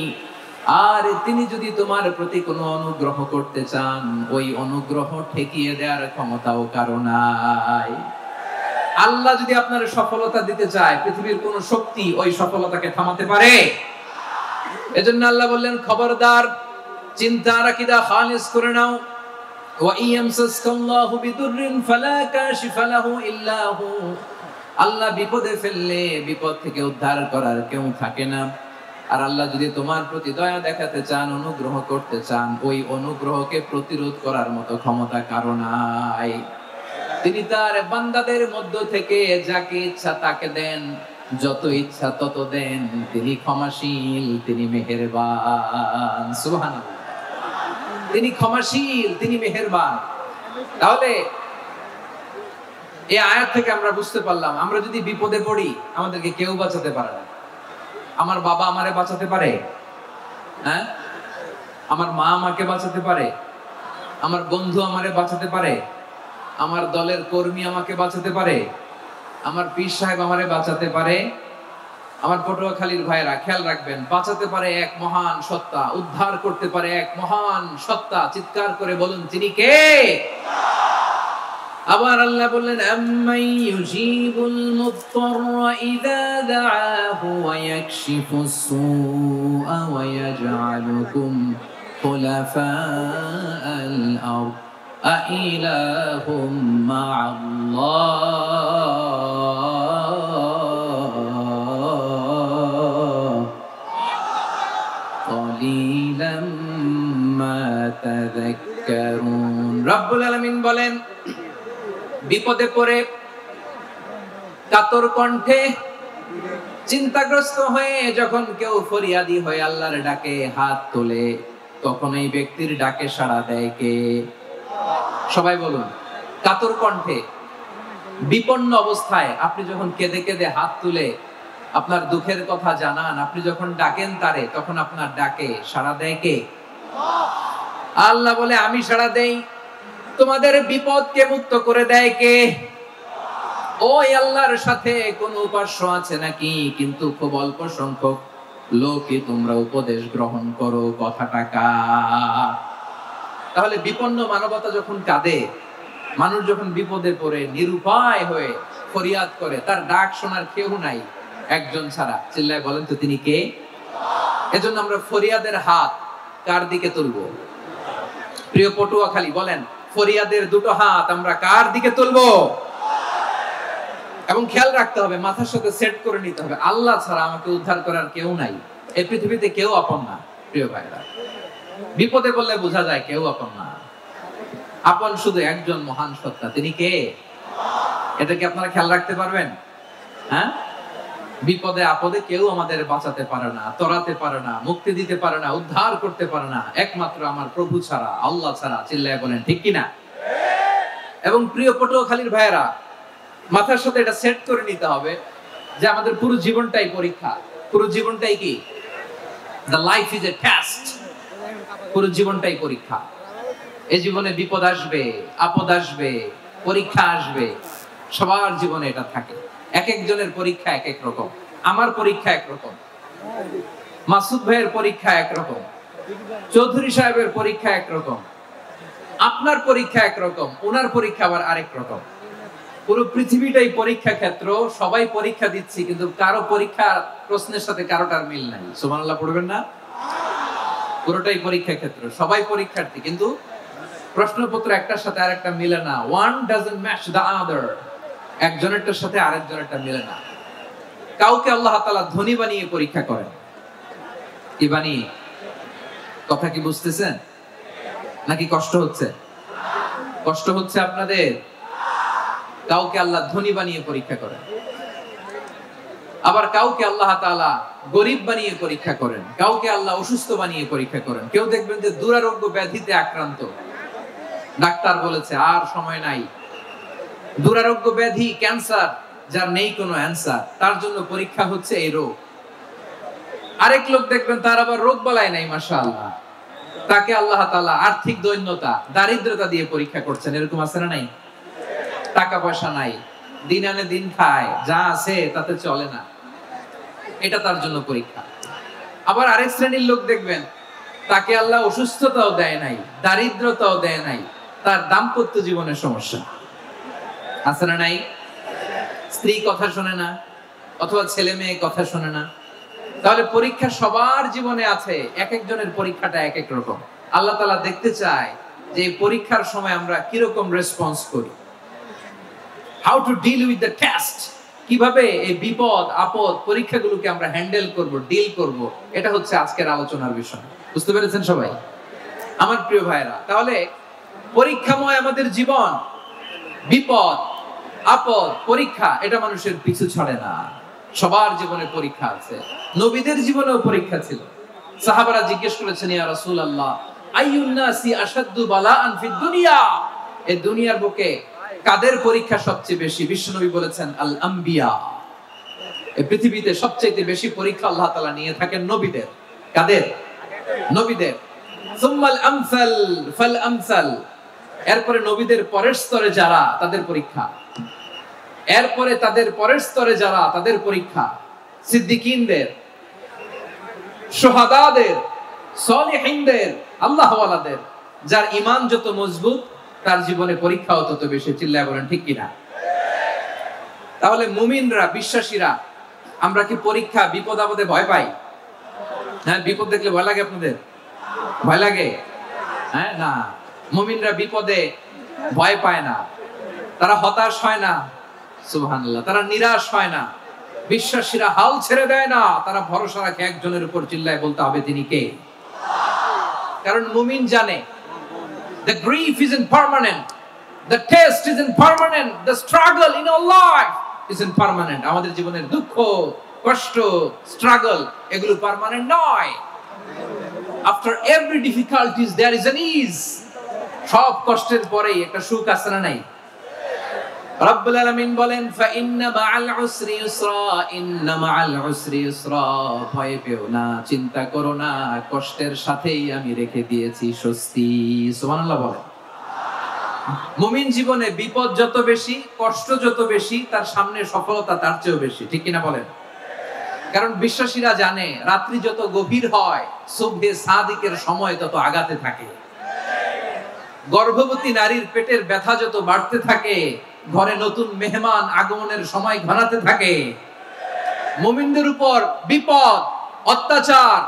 আর তিনি যদি তোমার প্রতি কোনো অনুগ্রহ করতে চান, ওই অনুগ্রহ ঠেকিয়ে দেওয়ার ক্ষমতাও কারো নাই। আল্লাহ যদি আপনার সফলতা দিতে চায়, পৃথিবীর কোন শক্তি ওই সফলতাকে থামাতে পারে? এজন্য আল্লাহ বললেন, খবরদার, চিন্তা আকীদা খালিস করে নাও। ওয়া ইয়ামসাসকাল্লাহু বিদুররিন ফালা কাশিফা লাহু ইল্লা হু, আল্লাহ বিপদে ফেললে বিপদ থেকে উদ্ধার করার কেউ থাকে না। আর আল্লাহ যদি তোমার প্রতি দয়া দেখাতে চান, অনুগ্রহ করতে চান, ওই অনুগ্রহকে প্রতিরোধ করার মতো ক্ষমতা কারো নাই। তিনি তার বান্দাদের মধ্য থেকে যাকে ইচ্ছা তাকে দেন, যত ইচ্ছা তত দেন। তিনি ক্ষমাশীল, তিনি মেহেরবান। সুবহানাল্লাহ। তিনি ক্ষমাশীল, তিনি মেহেরবান। তাহলে এই আয়াত থেকে আমরা বুঝতে পারলাম, আমরা যদি বিপদে পড়ি, আমাদেরকে কেউ বাঁচাতে পারে না। আমার বাবা আমারে বাঁচাতে পারে? হ্যাঁ? আমার মা আমাকে বাঁচাতে পারে? আমার বন্ধু আমারে বাঁচাতে পারে? আমার দলের কর্মী আমাকে বাঁচাতে পারে? আমার পীর সাহেব আমারে বাঁচাতে পারে। আমার পটুয়াখালীর ভাইরা খেয়াল রাখবেন, বাঁচাতে পারে এক মহান সত্তা, উদ্ধার করতে পারে এক মহান সত্তা। চিৎকার করে বলুন, তিনি কে? আবার আল্লাহ বললেন, আম্মাই ইউজিবুল মুত্তাররা ইযা দাআহু ওয়া ইয়াকশিফুস সুআ ওয়া ইয়াজআলুকুম খুলাফাআল আরদ আইলাহুম মা'আল্লাহ ক্বালিলাম মা তাযাক্কারুন। রব্বুল আলামিন বলেন, বিপদে পড়ে কাতর কণ্ঠে চিন্তাগ্রস্ত হয়ে যখন কেউ ফরিয়াদি হয়ে আল্লাহর ডাকে হাত তোলে, তখন এই ব্যক্তির ডাকে সাড়া দেয় কে? সবাই বলুন। কাতর কণ্ঠে বিপন্ন অবস্থায় আপনি যখন কেঁদে কেঁদে হাত তুলে আপনার দুঃখের কথা জানান, আপনি যখন ডাকেন তারে, তখন আপনার ডাকে সাড়া দেয় কে? আল্লাহ বলে, আমি সাড়া দেই। তোমাদের বিপদকে মুক্ত করে দেয় কে? ওই আল্লাহর সাথে কোন উপাস্য আছে নাকি? কিন্তু খুব অল্প সংখ্যক লোকই তোমরা উপদেশ গ্রহণ করো। কথাটা কার? তাহলে বিপন্ন মানবতা যখন কাঁদে, মানুষ যখন বিপদে পড়ে নিরুপায় হয়ে ফরিয়াদ করে, তার ডাক শোনার কেউ নাই একজন ছাড়া। চিল্লায় বলেন তো, তিনি কে? এজন্য আমরা ফরিয়াদের হাত কার দিকে তুলবো? প্রিয় পটুয়াখালী, বলেন, ফরিয়াদের দুটো হাত আমরা কার দিকে তুলবো? এবং খেয়াল রাখতে হবে, মাথার সাথে সেট করে নিতে হবে, আল্লাহ ছাড়া আমাকে উদ্ধার করার কেউ নাই। এই পৃথিবীতে কেউ আপন না। প্রিয় ভাইরা, বিপদে বললে বোঝা যায় কেউ আপন না। আপন শুধু একজন মহান সত্তা, তিনি কে? এটা কি আপনারা খেয়াল রাখতে পারবেন? হ্যাঁ, বিপদে আপদে কেউ আমাদের বাঁচাতে পারে না, তরাতে পারে না, মুক্তি দিতে পারে না, উদ্ধার করতে পারে না, একমাত্র আমার প্রভু ছাড়া, আল্লাহ ছাড়া। চিল্লায় বলেন ঠিক কিনা? এবং প্রিয় পটুয়াখালীর ভাইয়েরা, মাথার সাথে এটা সেট করে নিতে হবে যে আমাদের পুরো জীবনটাই পরীক্ষা। পুরো জীবনটাই কি? The life is a test. পুরো জীবনটাই পরীক্ষা। এই জীবনে বিপদ আসবে, আপদ আসবে, পরীক্ষা আসবে, সবার জীবনে এটা থাকে। এক একজনের পরীক্ষা এক এক রকম। আমার পরীক্ষা এক রকম, মাসুদ ভাইয়ের পরীক্ষা এক রকম, চৌধুরী সাহেবের পরীক্ষা এক রকম, আপনার পরীক্ষা এক রকম, ওনার পরীক্ষা আবার আরেক রকম। পুরো পৃথিবীটাই পরীক্ষা ক্ষেত্র, সবাই পরীক্ষা দিচ্ছি, কিন্তু কারো পরীক্ষা প্রশ্নের সাথে কারোটার মিল নাই। সুবহানাল্লাহ পড়বেন না? পুরোটাই পরীক্ষা ক্ষেত্র, সবাই পরীক্ষার্থী, কিন্তু প্রশ্নপত্র একটার সাথে আরেকটা মিলে না। One doesn't match the other. একজনেরটার সাথে আরেকজনেরটা মিলে না। কাউকে আল্লাহ তাআলা ধনী বানিয়ে পরীক্ষা করেন। কি বানিয়ে? কথা কি বুঝতেছেন? নাকি কষ্ট হচ্ছে? কষ্ট হচ্ছে আপনাদের? কাউকে আল্লাহ ধনী বানিয়ে পরীক্ষা করেন, আবার কাউকে আল্লাহ তাআলা গরিব বানিয়ে পরীক্ষা করেন, কাউকে আল্লাহ অসুস্থ বানিয়ে পরীক্ষা করেন। কেউ দেখবেন যে দুরারোগ্য ব্যাধিতে আক্রান্ত, ডাক্তার বলেছে আর সময় নাই, দুরারোগ্য ব্যাধি, ক্যান্সার, যার নেই কোনো অ্যান্সার, তার জন্য পরীক্ষা হচ্ছে এই রোগ। আরেক লোক দেখবেন তার আবার রোগ বালাই নাই, মাশাআল্লাহ, তাকে আল্লাহ তাআলা আর্থিক দৈন্যতা, দারিদ্রতা দিয়ে পরীক্ষা করছেন। এরকম আছে না নাই? টাকা পয়সা নাই, দিন আনে দিন খায়, যা আছে তাতে চলে না, এটা তার জন্য পরীক্ষা। আবার আরেক শ্রেণীর লোক দেখবেন তাকে আল্লাহ অসুস্থতাও দেয় নাই, দারিদ্রতাও দেয় নাই, তার দাম্পত্য জীবনের সমস্যা আছে না নাই? স্ত্রী কথা শোনে না, অথবা ছেলে মেয়ে কথা শোনে না। তাহলে পরীক্ষা সবার জীবনে আছে, এক একজনের পরীক্ষাটা এক এক রকম। আল্লাহ তাআলা দেখতে চায় যে এই পরীক্ষার সময় আমরা কিরকম রেসপন্স করি। How to deal with the test, কিভাবে এই বিপদ আপদ পরীক্ষাগুলোকে আমরা হ্যান্ডেল করব, ডিল করব, এটা হচ্ছে আজকের আলোচনার বিষয়। বুঝতে পেরেছেন সবাই আমার প্রিয় ভাইরা? তাহলে পরীক্ষাময় আমাদের জীবন, বিপদ আপদ পরীক্ষা, এটা মানুষের পিছু ছাড়ে না। সবার জীবনে পরীক্ষা আছে, নবীদের জীবনেও পরীক্ষা ছিল। সাহাবারা জিজ্ঞেস করেছেন, ইয়া রাসূলুল্লাহ, আইয়ুন নাসি আশাদ্দু বালাআন ফিদ দুনিয়া, এই দুনিয়ার বুকে কাদের পরীক্ষা সবচেয়ে বেশি? বিশ্বনবী বলেছেন, আল আম্বিয়া। এই পৃথিবীতে সবচেয়ে বেশি পরীক্ষা আল্লাহ তাআলা নিয়ে থাকেন নবীদের। কাদের? নবীদের। সুম্মাল আমসাল ফাল আমসাল, এরপরে নবীদের পরের স্তরে যারা, তাদের পরীক্ষা। এরপরে তাদের পরের স্তরে যারা, তাদের পরীক্ষা সিদ্দিকিনদের, শুহাদাদের, সলিহিনদের, আল্লাহওয়ালাদের। যার ঈমান যত মজবুত তার জীবনে পরীক্ষাও তত বেশি। চিল্লায় বলেন ঠিক কিনা? তাহলে মুমিনরা, বিশ্বাসীরা, আমরা কি পরীক্ষা, বিপদ আপদে ভয় পাই? হ্যাঁ, বিপদ দেখলে ভয় লাগে আপনাদের? ভয় লাগে? হ্যাঁ, না, মুমিনরা বিপদে ভয় পায় না, তারা হতাশ হয় না, সুবহানাল্লাহ, তারা নিরাশ হয় না। বিশ্বাসীরা হাল ছেড়ে দেয় না, তারা ভরসা রাখে একজনের উপর। চিল্লায় বলতে হবে তিনি কে? কারণ মুমিন জানে the grief isn't permanent, the test isn't permanent, the struggle in our life isn't permanent. আমাদের জীবনের দুঃখ, কষ্ট, স্ট্রাগল এগুলো পার্মানেন্ট নয়। After every difficulties there is an ease. সব কষ্টের পরেই একটা সুখ আছে না নাই? রব্বুল আলামিন বলেন ফা ইন্না মাআল উসরি ইউসরা, ইন্না মাআল উসরি ইউসরা। ভয় পেও না, চিন্তা করো না, কষ্টের সাথেই আমি রেখে দিয়েছি স্বস্তি। সুবহানাল্লাহ বলেন। মুমিন জীবনে বিপদ যত বেশি, কষ্ট যত বেশি, তার সামনে সফলতা তার চেয়েও বেশি। ঠিক কিনা বলেন? কারণ বিশ্বাসীরা জানে রাত্রি যত গভীর হয়, সুবহে সাদিকের সময় তত আগাতে থাকে। গর্ভবতী নারীর পেটের ব্যথা যত বাড়তে থাকে, ঘরে নতুন মেহমান আগমনের সময় ঘনাতে থাকে। মুমিনদের উপর বিপদ, অত্যাচার,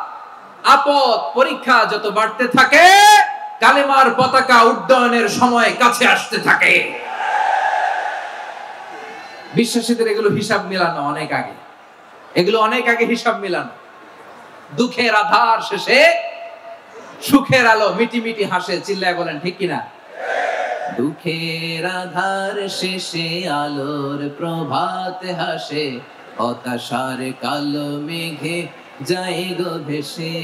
আপদ, পরীক্ষা যত বাড়তে থাকে, কালেমার পতাকা উড্ডয়নের সময় কাছে আসতে থাকে। বিশ্বাসীদের এগুলো হিসাব মিলানো অনেক আগে, এগুলো অনেক আগে হিসাব মিলানো। দুঃখের আধার শেষে সুখের আলো মিটি মিটি হাসে। চিল্লায় বলেন ঠিক কিনা? দুঃখের আধার শেষে আলোর প্রভাত হাসে, হতাশার কালো মেঘে যায় গো ভেসে,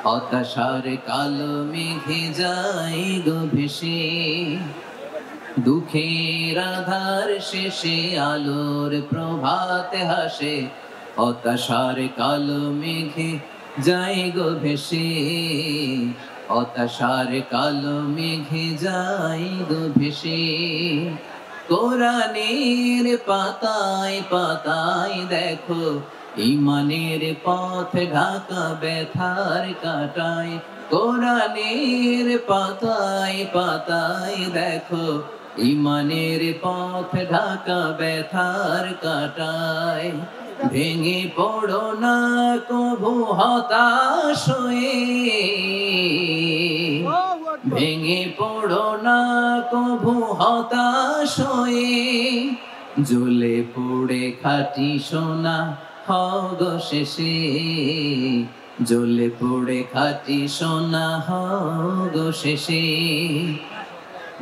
হতাশার কালো মেঘে যায় গো ভেসে। দুঃখের আধার শেষে আলোর প্রভাত হাসে, হতাশার কালো মেঘে যায় গো ভেসে, হতাশার কালো মেঘে যায় গো ভেসে। কোরআনের পাতায় পাতায় দেখো, ঈমানের পথ ঢাকা ব্যথার কাটায়। কোরআনের পাতায় পাতায় দেখো, ঈমানের পথ ঢাকা ব্যথার কাটায়। ভেঙে পড়ো না কভু হতাশ হয়ে, ভেঙে পড়ো না কভু হতাশ হয়ে। জ্বলে পুড়ে খাঁটি সোনা হও গো শেষে, জ্বলে পুড়ে খাঁটি সোনা হও গো শেষে।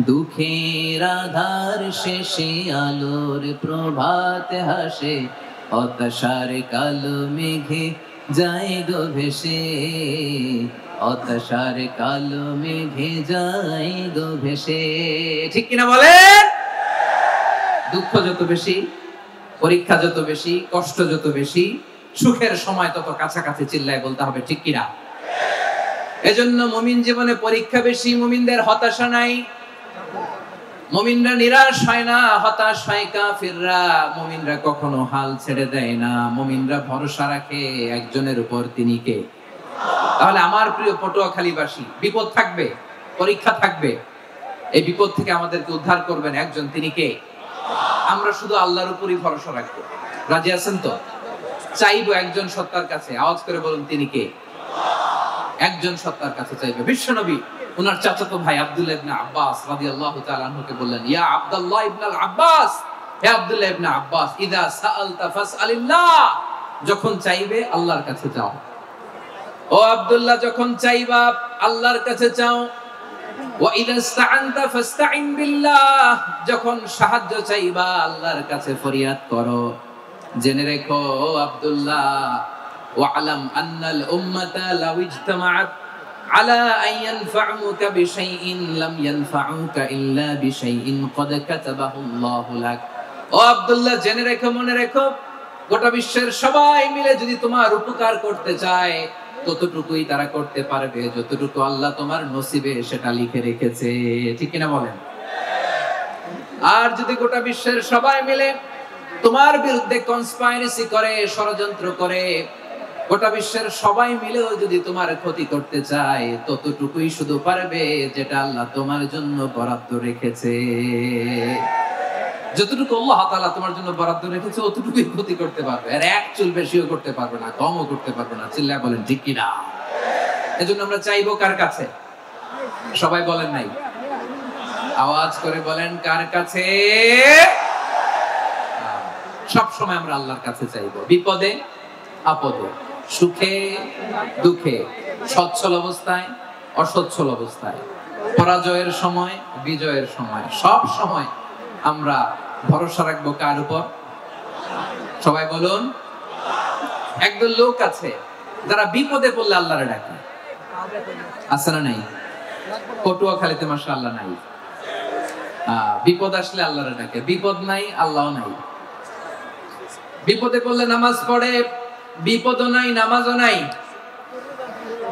দুঃখের আধার শেষে আলোর প্রভাত হাসে, হতাশার কালো মেঘে যায় গো ভেসে, হতাশার কালো মেঘে যায় গো ভেসে। ঠিক কিনা বলেন? দুঃখ যত বেশি, পরীক্ষা যত বেশি, কষ্ট যত বেশি, সুখের সময় তত কাছাকাছি। চিল্লায় বলতে হবে ঠিক কিনা? এজন্য মুমিন জীবনে পরীক্ষা বেশি, মুমিনদের হতাশা নাই। মুমিনরা নিরাশ হয় না, হতাশ হয় কাফিররা। মুমিনরা কখনো হাল ছেড়ে দেয় না, মুমিনরা ভরসা রাখে একজনের উপর, তিনি কে? তাহলে আমার প্রিয় পটুয়াখালীবাসী, বিপদ থাকবে, পরীক্ষা থাকবে, এই বিপদ থেকে আমাদেরকে উদ্ধার করবেন একজন, তিনি কে? আমরা শুধু আল্লাহর উপরই ভরসা রাখবো। রাজি আছেন তো? চাইবো একজন সত্তার কাছে। আওয়াজ করে বলুন তিনি কে? একজন সত্তার কাছে চাইবে। বিশ্বনবী ওনার চাচাতো ভাই আব্দুল্লাহ ইবনে আব্বাস রাদিয়াল্লাহু তাআলা আনহুকে বললেন, ইয়া আব্দুল্লাহ ইবনে আব্বাস, হে আব্দুল্লাহ ইবনে আব্বাস, ইযা সাআলতা ফাসআলিল্লাহ, যখন চাইবে আল্লাহর কাছে চাও। ও আব্দুল্লাহ, যখন চাইবা আল্লাহর কাছে চাও। ওয়া ইযা ইসতাআনতা ফাসতাইন বিল্লাহ, যখন সাহায্য চাইবা আল্লাহর কাছে ফরিয়াদ করো। জেনে রেখো আব্দুল্লাহ, ওয়া'লাম আন্নাল উম্মাতা লাউ ইজতামাআত আলা আন ইয়ানফাউকা বিশাইইন লাম ইয়ানফাউকা ইল্লা বিশাইইন ক্বাদ কাতাবাহু আল্লাহু লাক। ও আব্দুল্লাহ, জেনে রেখো, মনে রেখো, গোটা বিশ্বের সবাই মিলে যদি তোমার উপকার করতে চায়, ততটুকুই তারা করতে পারবে যতটুকু আল্লাহ তোমার নসিবে সেটা লিখে রেখেছে। ঠিক কিনা বলেন? আর যদি গোটা বিশ্বের সবাই মিলে তোমার বিরুদ্ধে কনস্পাইরেসি করে, ষড়যন্ত্র করে, গোটা বিশ্বের সবাই মিলেও যদি তোমার ক্ষতি করতে চায়, ততটুকুই শুধু পারবে যেটা আল্লাহ তোমার জন্য বরাদ্দ রেখেছে। যতটুকু আল্লাহ তাআলা তোমার জন্য বরাদ্দ রেখেছে অতটুকুই ক্ষতি করতে পারবে, আর এক চুল বেশিও করতে পারবে না, কমও করতে পারবে না। চিল্লায় বলেন ঠিক কিনা? এজন্য আমরা চাইবো কার কাছে? সবাই বলেন নাই, আওয়াজ করে বলেন কার কাছে? সব সময় আমরা আল্লাহর কাছে চাইবো, বিপদে আপদে, সুখে দুঃখে, সচ্ছল অবস্থায় অসচ্ছল অবস্থায়, পরাজয়ের সময় বিজয়ের সময়, সব সময় আমরা ভরসা রাখবো কার উপর? সবাই বলুন। একদল লোক আছে যারা বিপদে পড়লে আল্লাহরে ডাকে, আছে না নাই? পটুয়াখালীতে মাশাআল্লাহ নাই, বিপদ আসলে আল্লাহরে ডাকে, বিপদ নাই আল্লাহ নাই। বিপদে পড়লে নামাজ পড়ে, বিপদও নাই নামাজও নাই।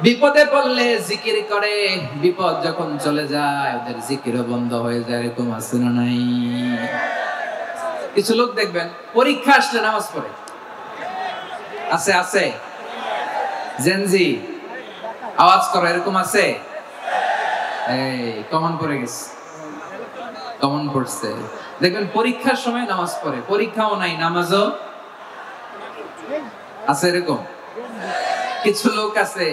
বিপদে পড়লে জিকির করে, বিপদ যখন চলে যায় ওদের জিকিরও বন্ধ হয়ে যায়। এরকম আছে না নাই? কিছু লোক দেখবেন পরীক্ষা আসলে নামাজ পড়ে, আছে আছে? জেনজি আওয়াজ করো, এরকম আছে? এই কমন পড়ে গেছে, কমন পড়ছে। দেখবেন পরীক্ষার সময় নামাজ পড়ে, পরীক্ষাও নাই নামাজও আছে। এরকম কিছু লোক আছে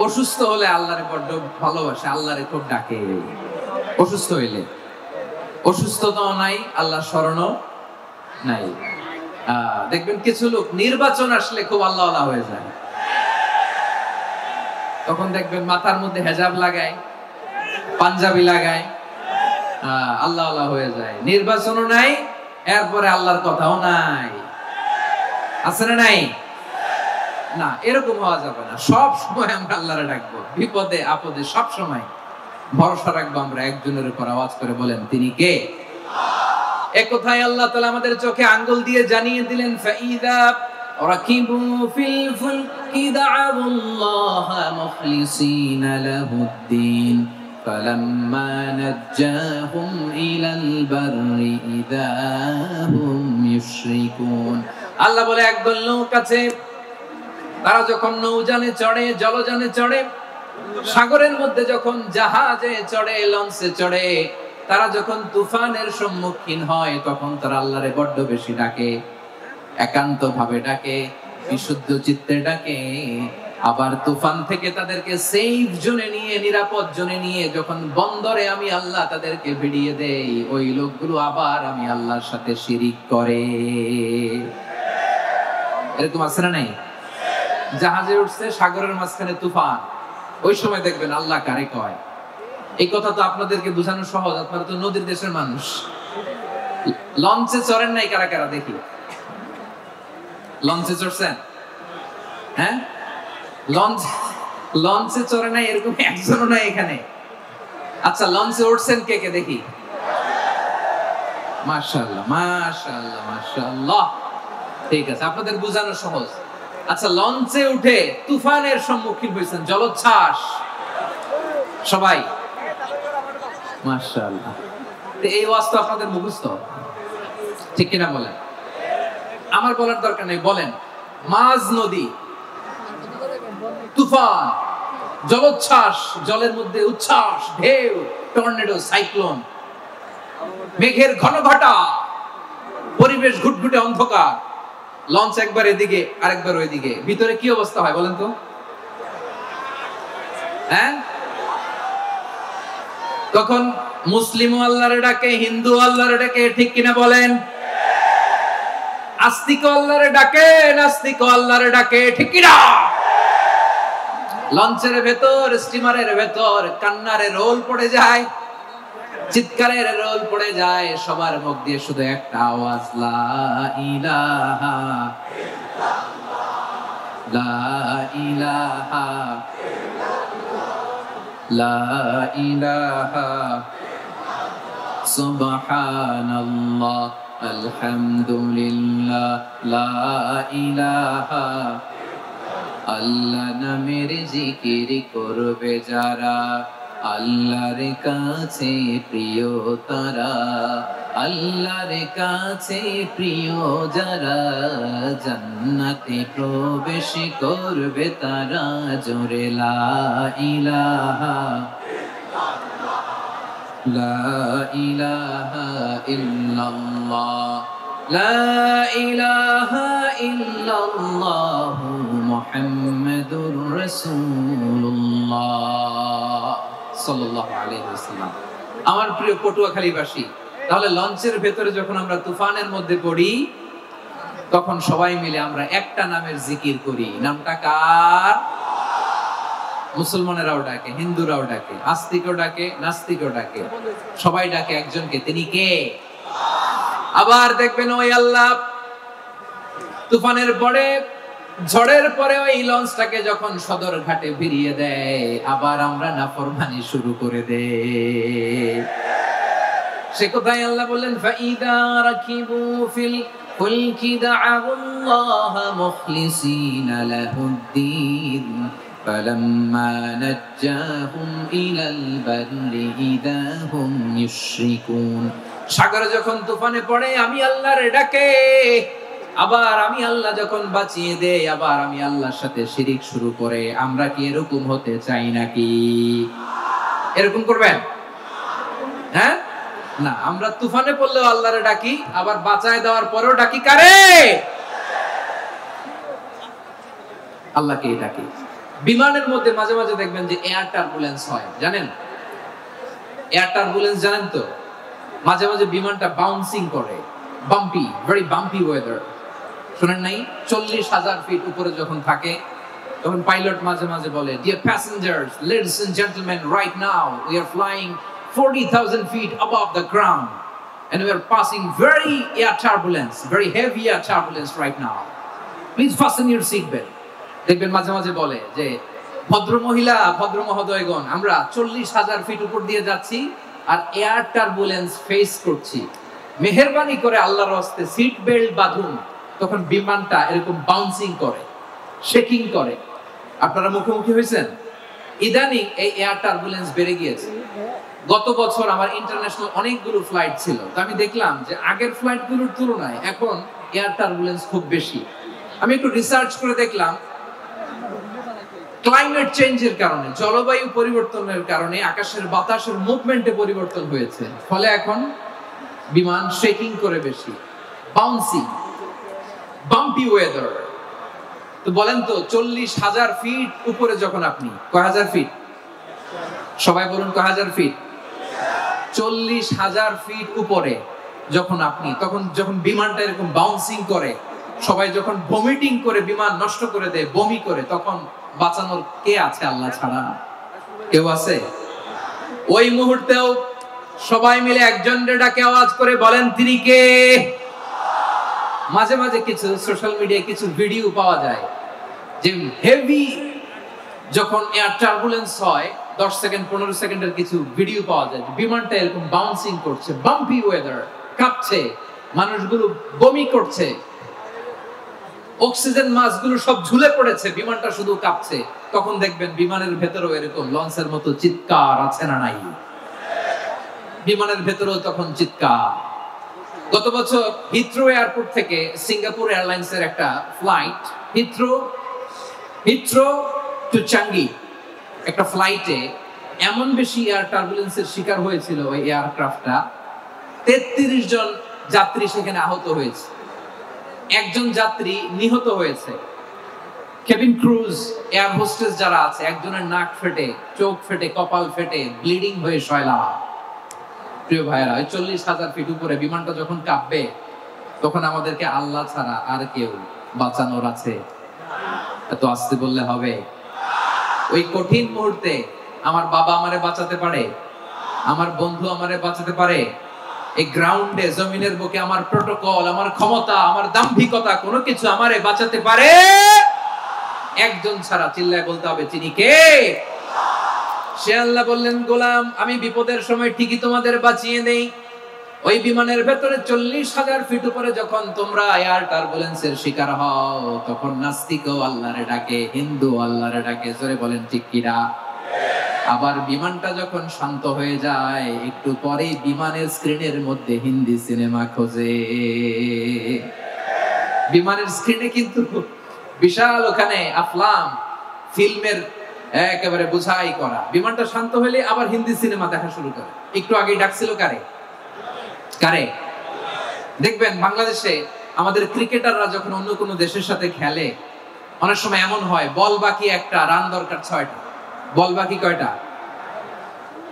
অসুস্থ হলে আল্লাহরে বড্ড ভালোবাসে, আল্লাহরে খুব ডাকে। অসুস্থ হইলে, অসুস্থতাও নাই, আল্লাহ স্মরণও নাই। দেখবেন কিছু লোক নির্বাচন আসলে খুব আল্লাহওয়ালা হয়ে যায়, তখন দেখবেন মাথার মধ্যে হেজাব লাগায়, পাঞ্জাবি লাগায়, আল্লাহওয়ালা হয়ে যায়। নির্বাচনও নাই, এরপরে আল্লাহর কথাও নাই। আছে না নাই? না, এরকম হওয়া যাবে না। সব সময় আমরা আল্লাহরে ডাকবো, বিপদে আপদে সব সময় ভরসা রাখবো আমরা একজনের উপর। আওয়াজ করে বলেন তিনি কে? এক কথায় আল্লাহ তাআলা আমাদের চোখে আঙ্গুল দিয়ে জানিয়ে দিলেন, ফাইদা রাকিবু ফিল ফুলকি দা'আউল্লাহা মুখলিসিনা লাহুদ্দিন ফালাম্মা নাজ্জাহুম ইলাল বাররি ইযা হুম ইউশরিকুন। আল্লাহ বলে একদল লোক আছে, তারা যখন নৌযানে চড়ে, জলযানে চড়ে, সাগরের মধ্যে যখন জাহাজে চড়ে, লঞ্চে চড়ে, তারা যখন তুফানের সম্মুখীন হয় তখন তারা আল্লাহরে বড্ড বেশি ডাকে, একান্ত ভাবে ডাকে, বিশুদ্ধ চিত্তে ডাকে। আবার তুফান থেকে তাদেরকে সেফ জোনে নিয়ে, নিরাপদ জোনে নিয়ে যখন বন্দরে আমি আল্লাহ তাদেরকে ভিড়িয়ে দেই, ওই লোকগুলো আবার আমি আল্লাহর সাথে শিরিক করে। এরকম আছে না নাই? জাহাজে উঠছে, সাগরের মাঝখানে তুফান, ওই সময় দেখবেন আল্লাহ কারে কয়। এই কথা তো আপনাদেরকে বোঝানো সহজ, আপনারা তো নদীর দেশের মানুষ। লঞ্চে চড়েন নাই কারা কারা? দেখি, লঞ্চে চড়ছেন? হ্যাঁ, লঞ্চে চড়ে নাই এরকম একজনও নাই এখানে। আচ্ছা, লঞ্চে উঠছেন কে কে? দেখি। মাশাআল্লাহ মাশাআল্লাহ মাশাআল্লাহ, ঠিক আছে, আপনাদের বোঝানো সহজ। আচ্ছা, লঞ্চে উঠে তুফানের সম্মুখীন হয়েছেন, জলোচ্ছ্বাস, সবাই? মাশাআল্লাহ। এই ওয়াজ তো আপনাদের মুখস্থ, ঠিক কিনা বলেন? আমার বলার দরকার নেই, বলেন। মাঝ নদী, তুফান, জলোচ্ছ্বাস, জলের মধ্যে উচ্ছ্বাস, ঢেউ, টর্নেডো, সাইক্লোন, মেঘের ঘনঘটা, পরিবেশ ঘুটঘুটে অন্ধকার, লঞ্চ একবার এদিকে আরেকবার ওইদিকে, ভিতরে কি অবস্থা হয় বলেন তো? হ্যাঁ, তখন মুসলিম আল্লাহরে ডাকে, হিন্দু আল্লাহরে ডাকে, ঠিক কিনা বলেন? আস্তিক আল্লাহরে ডাকে, নাস্তিক আল্লাহরে ডাকে, ঠিক কিনা? লঞ্চের ভেতর, স্টিমারের ভেতর কান্নারে রোল পড়ে যায়, চিৎকারের রোল পড়ে যায়, সবার মুখ দিয়ে শুধু একটা আওয়াজ, লা ইলাহা লা ইলাহা লা ইলাহা সুবহানাল্লাহ আলহামদুলিল্লাহ লা ইলাহা। আল্লাহ নামের জিকির করবে যারা, আল্লাহর কাছে প্রিয় তারা, আল্লাহর কাছে প্রিয় যারা, জান্নাতে প্রবেশ করবে তারা, জোরে লা ইলাহা লা ইলাহা ইল্লাল্লাহ, লা ইলাহা ইল্লাল্লাহ মুহাম্মাদুর রাসূলুল্লাহ সাল্লাল্লাহু আলাইহি ওয়াসাল্লাম। আমার প্রিয় পটুয়াখালীবাসী, তাহলে লঞ্চের ভেতরে যখন আমরা তুফানের মধ্যে পড়ি, তখন সবাই মিলে আমরা একটা নামের জিকির করি। নামটা কার? মুসলমানেরাও ডাকে, হিন্দুরাও ডাকে, আস্তিকও ডাকে, নাস্তিকও ডাকে, সবাই ডাকে একজনকে। তিনি কে? আবার দেখবেন ওই আল্লাহ তুফানের পরে, ঝড়ের পরে ওই লঞ্চটাকে যখন সদর ঘাটে ফিরিয়ে দেয়, আবার আমরা নাফরমানি শুরু করে দেই। সে কোথায় আল্লাহ বললেন, ফাইদা রাকিবু ফিল ফুলকি দা'আল্লাহ মুখলিসিনা লাহুদ্দিন ফালাম্মা নাজ্জাহুম ইলাল বাররি ইযা হুম ইউশরিকুন। সাগরে যখন তুফানে পড়ে আমি আল্লাহর ডাকে, আবার আমি আল্লাহ যখন বাঁচিয়ে দেই, আবার আমি আল্লাহর সাথে শিরিক শুরু করে। আমরা কি এরকম হতে চাই নাকি? এরকম করবেন? হ্যাঁ না, আমরা তুফানে পড়লেও আল্লাহরে ডাকি, আবার বাঁচায় দেওয়ার পরেও ডাকি কারে? আল্লাহকেই ডাকি। বিমানের মধ্যে মাঝে মাঝে দেখবেন যে এয়ার টার্বুলেন্স হয়, জানেন? এয়ার টার্বুলেন্স জানেন তো? মাঝে মাঝে বিমানটা বাউন্সিং করে, বাম্পি, ভেরি বাম্পি ওয়েদার। শুনেন নাই? 40,000 ফিট উপরে যখন থাকে, তখন পাইলট মাঝে মাঝে বলে, dear passengers, ladies and gentleman, right now we are flying 40,000 feet above the ground and we are passing very air turbulence, very heavy air turbulence right now. Please fasten your seat belt. দেখবেন মাঝে মাঝে বলে যে, ভদ্র মহিলা, ভদ্র মহোদয়গণ, আমরা 40,000 ফিট উপর দিয়ে যাচ্ছি আর এয়ার টার্বুলেন্স ফেস করছি, মেহেরবানি করে আল্লাহর রাস্তে সিট বেল্ট বাঁধুন। তখন বিমানটা এরকম বাউন্সিং করে, শেকিং করে। আপনারা মুখোমুখি হয়েছেন? ইদানিং এই এয়ার টার্বুলেন্স বেড়ে গিয়েছে। গত বছর আমার ইন্টারন্যাশনাল অনেকগুলো ফ্লাইট ছিল, তো আমি দেখলাম যে আগের ফ্লাইটগুলোর তুলনায় এখন এয়ার টার্বুলেন্স খুব বেশি। আমি একটু রিসার্চ করে দেখলাম, ক্লাইমেট চেঞ্জের কারণে, জলবায়ু পরিবর্তনের কারণে আকাশের বাতাসের মুভমেন্টে পরিবর্তন হয়েছে, ফলে এখন বিমান শেকিং করে বেশি, বাউন্সিং, বাম্পি ওয়েদার। তো বলেন তো, 40,000 ফিট উপরে যখন আপনি, কয় হাজার ফিট? সবাই বলুন, কয় হাজার ফিট? 40,000 ফিট উপরে যখন আপনি, তখন যখন বিমানটা এরকম বাউন্সিং করে, সবাই যখন ভমিটিং করে বিমান নষ্ট করে দেয়, বমি করে, তখন বাঁচানোর কে আছে আল্লাহ ছাড়া? কেউ আছে? ওই মুহূর্তেও সবাই মিলে একজনের ডাকে আওয়াজ করে বলেন, তিনি কে? মাঝে মাঝে কিছু সোশ্যাল মিডিয়ায় কিছু ভিডিও পাওয়া যায় যে হেভি যখন এয়ার টার্বুলেন্স হয়, 10 সেকেন্ড 15 সেকেন্ডের কিছু ভিডিও পাওয়া যায়, বিমানটা এরকম বাউন্সিং করছে, বাম্পি ওয়েদার, কাঁপছে, মানুষগুলো বমি করছে, অক্সিজেন মাস্কগুলো সব ঝুলে পড়েছে, বিমানটা শুধু কাঁপছে। তখন দেখবেন বিমানের ভেতরেও এরকম লঞ্চের মতো চিৎকার আছে না নাই? বিমানের ভেতরেও তখন চিৎকার। গত বছর হিথ্রো এয়ারপোর্ট থেকে সিঙ্গাপুর এয়ারলাইন্সের একটা ফ্লাইট, হিথ্রো টু চাঙ্গি, একটা ফ্লাইটে এমন বেশি এয়ার টার্বুলেন্সের শিকার হয়েছিল ওই এয়ারক্রাফটটা, 33 জন যাত্রী সেখানে আহত হয়েছে, একজন যাত্রী নিহত হয়েছে। কেবিন ক্রুজ, এয়ার হোস্টেস যারা আছে, একজনের নাক ফেটে, চোখ ফেটে, কপাল ফেটে, ব্লিডিং হয়ে শয়লা। প্রিয় ভাইরা, 40,000 ফিট উপরে বিমানটা যখন কাঁপবে, তখন আমাদেরকে আল্লাহ ছাড়া আর কেউ বাঁচানোর আছে? এত আসতে বললে হবে? ওই কঠিন মুহূর্তে আমার বাবা আমারে বাঁচাতে পারে, আমার বন্ধু আমারে বাঁচাতে পারে। এই গ্রাউন্ডে, জমিনের বুকে আমার প্রোটোকল, আমার ক্ষমতা, আমার দাম্ভিকতা, কোনো কিছু আমারে বাঁচাতে পারে একজন ছাড়া। চিল্লায় বলতে হবে, তিনি কে? সে আল্লাহ বললেন, গোলাম, আমি বিপদের সময় ঠিকই তোমাদের বাঁচিয়ে দেই। ওই বিমানের ভেতরে 40,000 ফিট উপরে যখন তোমরা এয়ার টার্বুলেন্সের শিকার হও, তখন নাস্তিকও আল্লাহরে ডাকে, হিন্দু আল্লাহরে ডাকে। জোরে বলেন ঠিক কিনা? আবার বিমানটা যখন শান্ত হয়ে যায় একটু পরে বিমানের স্ক্রিনের মধ্যে হিন্দি সিনেমা খোঁজে। বিমানের স্ক্রিনে কিন্তু বিশাল ওখানে আফলাম ফিল্মের একেবারে বোঝাই করা। বিমানটা শান্ত হলে আবার হিন্দি সিনেমা দেখা শুরু করে। একটু আগেই ডাকছিল কারে কারে দেখবেন বাংলাদেশে আমাদের ক্রিকেটাররা যখন অন্য কোনো দেশের সাথে খেলে অনেক সময় এমন হয় বল বাকি একটা, রান দরকার 6টা। বল বাকি কয়টা?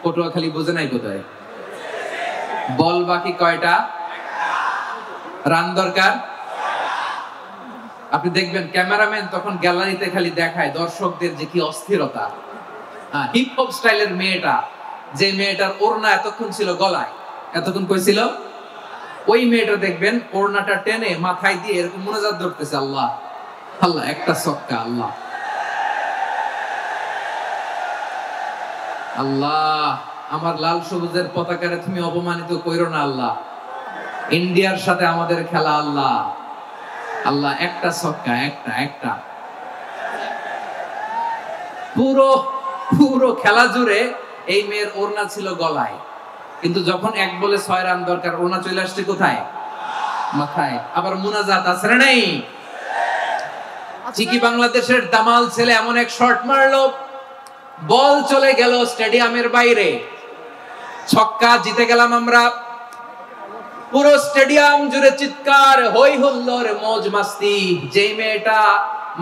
পটুয়াখালী বুঝে নাই বোধহয়। বল বাকি কয়টা, রান দরকার। আপনি দেখবেন ক্যামেরাম্যান তখন গ্যালারিতে খালি দেখায় দর্শকদের যে কি অস্থিরতা। হিপ হপ স্টাইলের মেয়েটা, যে মেয়েটার ওড়না এতক্ষণ ছিল গলায়, এতক্ষণ কই ছিল, ওই মেয়েটা দেখবেন ওড়নাটা টেনে মাথায় দিয়ে এরকম মুনাজাত ধরতেছে, আল্লাহ আল্লাহ, একটা ছক্কা, আল্লাহ আল্লাহ, আমার লাল সবুজের পতাকারে তুমি অপমানিত কইরো না আল্লাহ, ইন্ডিয়ার সাথে আমাদের খেলা, আল্লাহ আল্লাহ, একটা ছক্কা, একটা একটা। পুরো পুরো খেলা জুড়ে এই মেয়ের ওড়না ছিল গলায়, কিন্তু যখন 1 বলে 6 রান দরকার ওড়না চলে আসছে কোথায়? মাথায়। আবার মুনাজাত আছে না নাই? ঠিকই বাংলাদেশের দামাল ছেলে এমন এক শট মারলো, বল চলে গেল স্টেডিয়ামের বাইরে, ছক্কা, জিতে গেলাম আমরা। পুরো স্টেডিয়াম জুড়ে চিৎকার, হই হুল্লোড়, মौज মাস্তি। যে মেয়েটা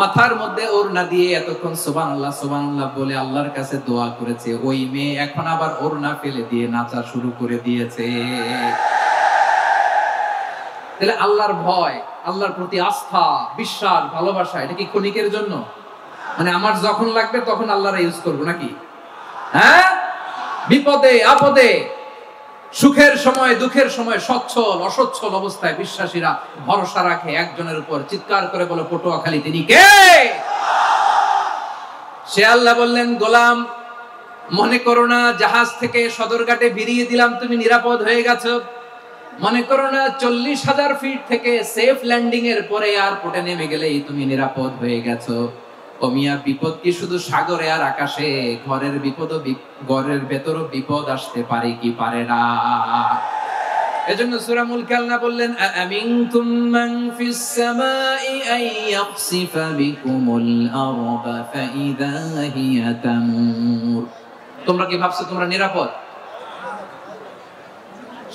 মাথার মধ্যে ওড়না দিয়ে এতক্ষণ সুবহানাল্লাহ সুবহানাল্লাহ বলে আল্লাহর কাছে দোয়া করেছে, ওই মেয়ে এখন আবার ওড়না ফেলে দিয়ে নাচা শুরু করে দিয়েছে। তাহলে আল্লাহর ভয়, আল্লাহর প্রতি আস্থা, বিশ্বাস, ভালোবাসা, এটা কি ক্ষণিকের জন্য? মানে আমার যখন লাগবে তখন আল্লাহর ইউজ করব নাকি? হ্যাঁ, বিপদে আপদে, সুখের সময় দুঃখের সময়, সচ্ছল অসচ্ছল অবস্থায় বিশ্বাসীরা ভরসা রাখে একজনের উপর। চিৎকার করে বলে পটুয়াখালী, তিনি কে? সে আল্লাহ বললেন, গোলাম মনে করো না জাহাজ থেকে সদরঘাটে ভিড়িয়ে দিলাম তুমি নিরাপদ হয়ে গেছো, মনে করো না 40,000 ফিট থেকে সেফ ল্যান্ডিং এর পরে এয়ারপোর্টে নেমে গেলেই তুমি নিরাপদ হয়ে গেছো। ও মিয়া, বিপদ কি শুধু সাগরে আর আকাশে? ঘরের বিপদও, ঘরের ভেতরও বিপদ আসতে পারে কি পারে না? এজন্য সূরা মুলক আল্লাহ বললেন, আমিনতুম মান ফিস সামাই আন ইয়াখসিফা বিকুমুল আরদা ফাইদা হিয়া তামুর। তোমরা কি ভাবছো তোমরা নিরাপদ?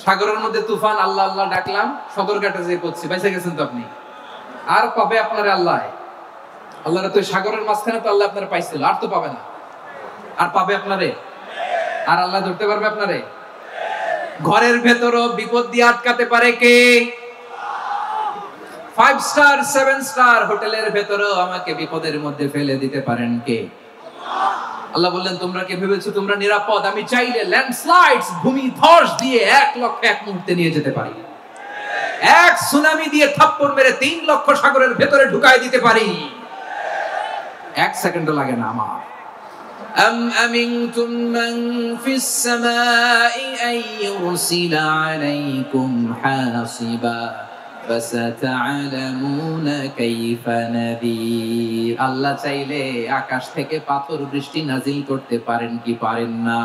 সাগরের মধ্যে তুফান, আল্লাহ আল্লাহ ডাকলাম, সদরঘাটে যে পড়ছি, বাইসে গেছেন তো আপনি। আর পাবে আপনারে আল্লাহ? আল্লাহর তো সাগরের মাঝখানে তো আল্লাহ আপনারা পাইছিল, আর তো পাবে না। আর পাবে আপনারে? আর আল্লাহ ধরতে পারবে আপনারে? ঘরের ভেতরও বিপদ দিয়ে আটকাতে পারে কে? 5 স্টার 7 স্টার হোটেলের ভেতরও আমাকে বিপদের মধ্যে ফেলে দিতে পারেন কে? আল্লাহ বললেন, তোমরা কি ভেবেছো তোমরা নিরাপদ? আমি চাইলে ল্যান্ডস্লাইডস, ভূমি ধস দিয়ে 1 লক্ষ 1 মুহূর্তে নিয়ে যেতে পারি। এক সুনামি দিয়ে থাপ্পড় মেরে 3 লক্ষ সাগরের ভেতরে ঢুকায় দিতে পারি। 1 সেকেন্ডও লাগে না আমার। আম আমিনতুম মান ফিস সামাই আন ইউরসিলা আলাইকুম হাসিবা ফাসাতা'লামুনা কাইফা নাযীর। আল্লাহ চাইলে আকাশ থেকে পাথর বৃষ্টি নাজিল করতে পারেন কি পারেন না?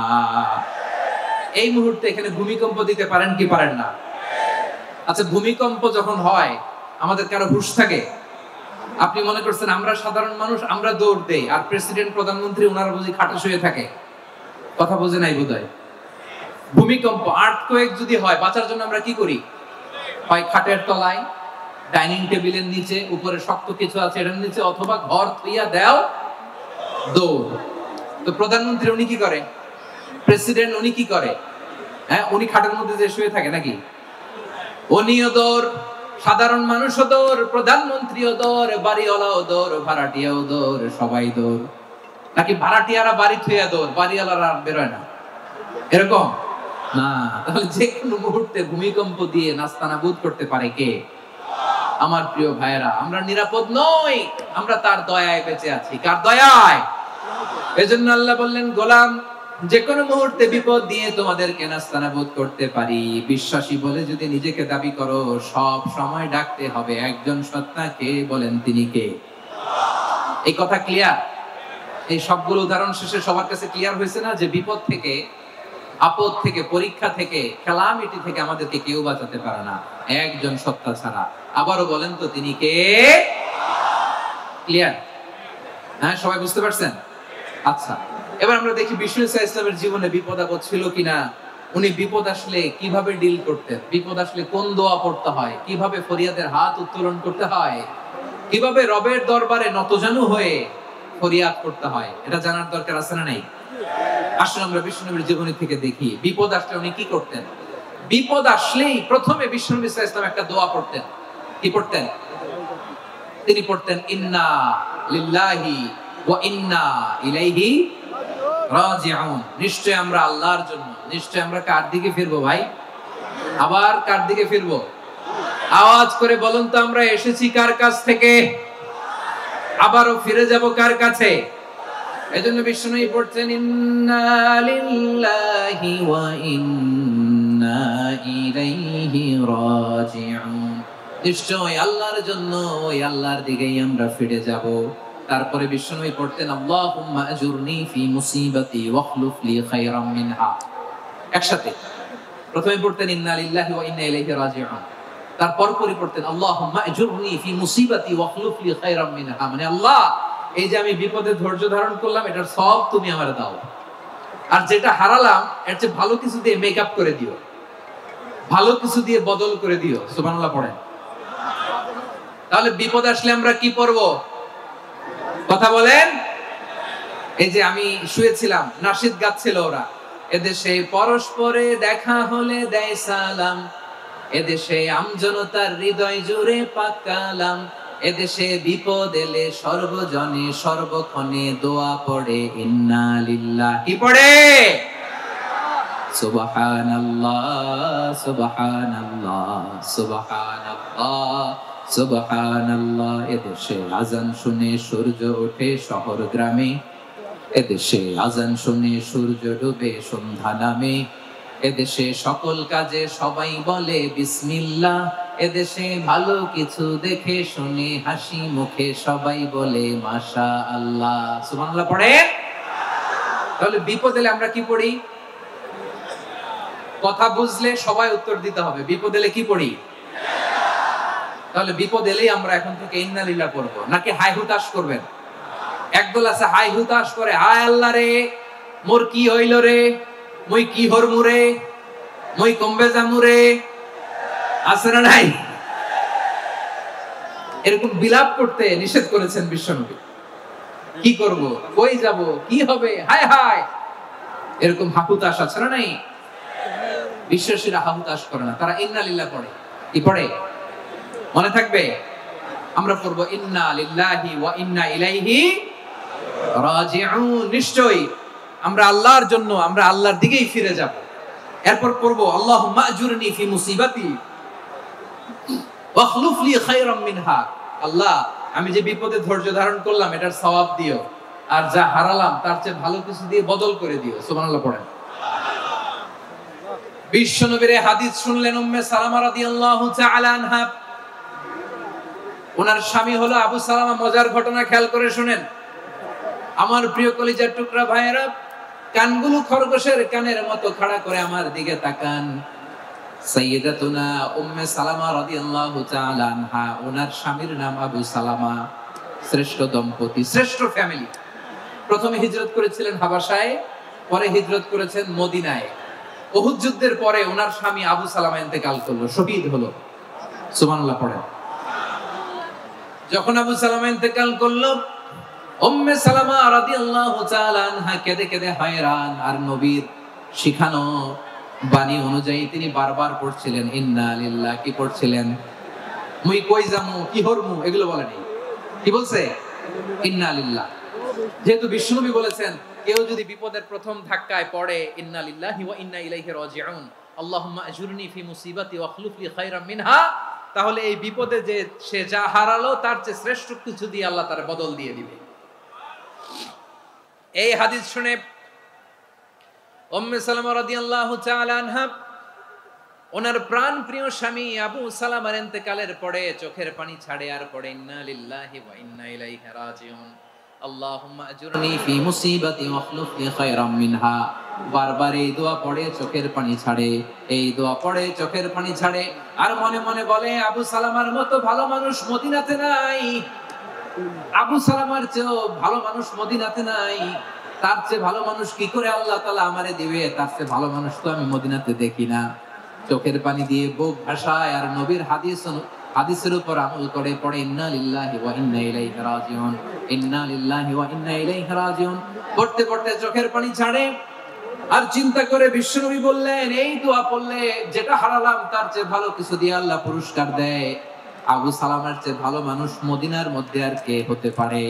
এই মুহূর্তে এখানে ভূমিকম্প দিতে পারেন কি পারেন না? আচ্ছা, ভূমিকম্প যখন হয় আমাদের কারো হুঁশ থাকে? আপনি মনে করছেন আমরা সাধারণ মানুষ, আমরা দৌড় দেই, আর প্রেসিডেন্ট প্রধানমন্ত্রী ওনারা বুঝি খাটে শুয়ে থাকে? কথা বুঝে নাই বোধহয়। ভূমিকম্প, আর্থকোয়েক যদি হয়, বাঁচার জন্য আমরা কি করি? হয় খাটের তলায়, ডাইনিং টেবিলের নিচে, উপরে শক্ত কিছু আছে এটার নিচে, অথবা ঘর থইয়া দেও দৌড়। তো প্রধানমন্ত্রী উনি কি করে? প্রেসিডেন্ট উনি কি করে? হ্যাঁ, উনি খাটের মধ্যে যে শুয়ে থাকে নাকি? উনিও দৌড়, সাধারণ মানুষও দৌড়, প্রধানমন্ত্রীও দৌড়, বাড়িওয়ালাও দৌড়, ভাড়াটিয়াও দৌড়, সবাই দৌড়। নাকি ভাড়াটিয়ারা বাড়ি থুইয়া দৌড়, বাড়িওয়ালারা আর বেরোয় না? এরকম না। তাহলে যে কোনো মুহূর্তে ভূমিকম্প দিয়ে নাস্তানাবুদ করতে পারে কে? আমার প্রিয় ভাইয়েরা, আমরা নিরাপদ নই, আমরা তার দয়ায় বেঁচে আছি। কার দয়ায়? এজন্য আল্লাহ বললেন, গোলাম যে কোনো মুহূর্তে বিপদ দিয়ে তোমাদেরকে নাস্তানাবুদ করতে পারি। বিশ্বাসী বলে যদি নিজেকে দাবি করো, সব সময় ডাকতে হবে একজন সত্তাকে। বলেন তিনি কে? এই কথা ক্লিয়ার? এই সবগুলো উদাহরণ শেষে সবার কাছে ক্লিয়ার হয়েছে না যে বিপদ থেকে, আপদ থেকে, পরীক্ষা থেকে, ক্যালামিটি থেকে আমাদেরকে কেউ বাঁচাতে পারে না একজন সত্তা ছাড়া। আবারও বলেন তো তিনি কে? ক্লিয়ার? হ্যাঁ, সবাই বুঝতে পারছেন? আচ্ছা, এবার আমরা দেখি বিষ্ণু ইসলামের জীবনে বিপদ আপদ ছিল কিনা। উনি বিপদ আসলে কিভাবে ডিল করতেন, বিপদ আসলে কোন দোয়া পড়তে হয়, কিভাবে ফরিয়াদের হাত উত্তোলন করতে হয়, কিভাবে রবের দরবারে নতজানু হয়ে ফরিয়াদ করতে হয়, এটা জানার দরকার আছে না নাই? আসলে আমরা বিষ্ণুনবীর জীবনী থেকে দেখি বিপদ আসলে উনি কি করতেন। বিপদ আসলেই প্রথমে বিষ্ণু ইসলাম একটা দোয়া পড়তেন। কি পড়তেন? তিনি পড়তেন ইন্না লিল্লাহি ওয়া ইন্না ইলাইহি রাজিউন। নিশ্চয় আমরা আল্লাহর জন্য, নিশ্চয় আমরা কার দিকে ফিরবো ভাই? আবার কার দিকে ফিরবো? আওয়াজ করে বলুন তো, আমরা এসেছি কার কাছ থেকে, আবারও ফিরে যাব কার কাছে? এজন্য বিষ্ণু পড়ছেন ইন্না লিল্লাহি ওয়া ইন্না ইলাইহি রাজিউন। নিশ্চয় আল্লাহর জন্য, ওই আল্লাহর দিকেই আমরা ফিরে যাব। তারপরে বিষ্ণু পড়তেন আল্লাহুম্মা আজুরনি ফি মুসিবাতি ওয়াখলুফ লি খায়রাম মিনহা। একসাথে প্রথমে পড়তেন ইন্না লিল্লাহি ওয়া ইন্না ইলাইহি রাজিউন, তারপর পরে পড়তেন আল্লাহুম্মা আজুরনি ফি মুসিবাতি ওয়াখলুফ লি খায়রাম মিনহা। মানে আল্লাহ, এই যে আমি বিপদে ধৈর্য ধারণ করলাম, এটার সব তুমি আমারে দাও, আর যেটা হারালাম এর চেয়ে ভালো কিছু দিয়ে মেকআপ করে দিও, ভালো কিছু দিয়ে বদল করে দিও। সুবহানাল্লাহ পড়েন। তাহলে বিপদ আসলে আমরা কি পড়বো? কথা বলেন। এই যে আমি শুয়েছিলাম, নাশিদ গাচ্ছিল ওরা, এদেশে পরস্পরে দেখা হলে দেয় সালাম, এদেশে আমজনতার হৃদয় জুড়ে পাক কালাম, এদেশে বিপদ এলে সর্বজনে সর্বক্ষণে দোয়া পড়ে ইন্না লিল্লাহি। কি পড়ে? সুবহানাল্লাহ সুবহানাল্লাহ সুবহানাল্লাহ সুবহানাল্লাহ। এদেশে আজান শুনে সূর্য ওঠে শহর গ্রামে, এদেশে আজান শুনে সূর্য ডুবে সন্ধ্যা নামে, এদেশে সকল কাজে সবাই বলে বিসমিল্লাহ, এদেশে ভালো কিছু দেখে শুনে হাসি মুখে সবাই বলে মাশাআল্লাহ। সুবহানাল্লাহ পড়ে। তাহলে বিপদ এলে আমরা কি পড়ি? কথা বুঝলে সবাই উত্তর দিতে হবে। বিপদ এলে কি পড়ি? তাহলে বিপদ এলেই আমরা এখন থেকে ইন্না লিল্লাহ পড়বো, নাকি হাই হুতাশ করবেন? একদল আছে হাই হুতাশ করে, হায় আল্লাহ রে মোর কি হইল রে, মই কি হরমু রে, মই কমবে জামু রে। আছে না নাই? এরকম বিলাপ করতে নিষেধ করেছেন বিশ্বনবী। কি করব, কই যাব, কি হবে, হায় হায়, এরকম হাহুতাশ আছে না নাই? বিশ্বাসীরা হাহুতাশ করে না, তারা ইন্না লিল্লাহ পড়ে। কি পড়ে? মনে থাকবে? আমরা পড়বো ইন্না লিল্লাহি ওয়া ইন্না ইলাইহি রাজিউন। নিশ্চয়ই আমরা আল্লাহর জন্য, আমরা আল্লাহর দিকেই ফিরে যাব। এরপর পড়বো আল্লাহুম্মা আজুরনি ফি মুসিবাতি ওয়াখলুফ লি খায়রাম মিনহা। আল্লাহ, আমি যে বিপদে ধৈর্য ধারণ করলাম এটার সওয়াব দিও, আর যা হারালাম তার চেয়ে ভালো কিছু দিয়ে বদল করে দিও। সুবহানাল্লাহ পড়েন। বিশ্বনবীর হাদিস শুনলেন উম্মে সালামা রাদিয়াল্লাহু তাআলা আনহা। ওনার স্বামী হলো আবু সালামা। মজার ঘটনা খেয়াল করে শুনেন আমার প্রিয় কলিজার টুকরা ভাইয়েরা। কানগুলো খরগোশের কানের মতো খাড়া করে আমার দিকে তাকান। সাইয়্যিদাতুনা উম্মে সালামা রাদিয়াল্লাহু তাআলা আনহা, ওনার স্বামীর নাম আবু সালামা। শ্রেষ্ঠ দম্পতি, শ্রেষ্ঠ ফ্যামিলি। প্রথমে হিজরত করেছিলেন হাবাশায়, পরে হিজরত করেছেন মদিনায়। উহুদ যুদ্ধের পরে ওনার স্বামী আবু সালামা ইন্তেকাল করলো, শহীদ হলো। সুবহানাল্লাহ পড়েন। যখন আবু সালামা ইন্তেকাল করলো, উম্মে সালামা রাদিয়াল্লাহু তাআলা আনহা কেঁদে কেঁদে হয়রান। আর নবীর শিখানো বাণী অনুযায়ী তিনি বারবার পড়ছিলেন ইন্না লিল্লাহ। কি পড়ছিলেন? মুই কই যামু, কি হরমু, এগুলো বলেনি। কি বলছে? ইন্না লিল্লাহ। যেহেতু বিশ্বনবী বলেছেন কেউ যদি বিপদের প্রথম ধাক্কায় পড়ে ইন্না লিল্লাহি ওয়া ইন্না ইলাইহি রাজিউন, আল্লাহুম্মা আজুরনি ফি মুসিবাতি ওয়াখলুফ লি খায়রাম মিনহা, তাহলে এই বিপদে যে সে যা হারালো তার চেয়ে শ্রেষ্ঠ কিছু দিয়ে আল্লাহ তার বদল দিয়ে দিবে। এই হাদিস শুনে উম্মে সালামা রাদিয়াল্লাহু তাআলা আনহা ওনার প্রাণ প্রিয় স্বামী আবু সালামার ইন্তেকালের পরে চোখের পানি ছাড়ে আর পড়ে ইন্না লিল্লাহি ওয়া ইন্না ইলাইহি রাজিউন। আল্লাহুম্মা আজুরনি ফি মুসিবাতি ওয়াখলুফ লি খায়রাম মিনহা। বারবার এই দোয়া পড়ে চোখের পানি ছাড়ে, এই দোয়া পড়ে চোখের পানি ছাড়ে, আর মনে মনে বলে আবু সালামার মতো ভালো মানুষ মদিনাতে নাই, আবু সালামার চেয়েও ভালো মানুষ মদিনাতে নাই, তার চেয়ে ভালো মানুষ কি করে আল্লাহ তাআলা আমারে দিবে, তার চেয়ে ভালো মানুষ তো আমি মদিনাতে দেখি না। চোখের পানি দিয়ে বুক ভাসায় আর নবীর হাদিসের উপর আমল করে পড়ে ইন্না লিল্লাহি ওয়া ইন্না ইলাইহি রাজিউন, ইন্না লিল্লাহি ওয়া ইন্না ইলাইহি রাজিউন। পড়তে পড়তে চোখের পানি ছাড়ে আর চিন্তা করে বিশ্বনবী বললেন, এই দোয়া পড়লে যেটা হারালাম তার চেয়ে ভালো কিছু দিয়ে আল্লাহ পুরস্কার দেয়। আবু সালামার চেয়ে ভালো মানুষ মদিনার মধ্যে আর কে হতে পারে?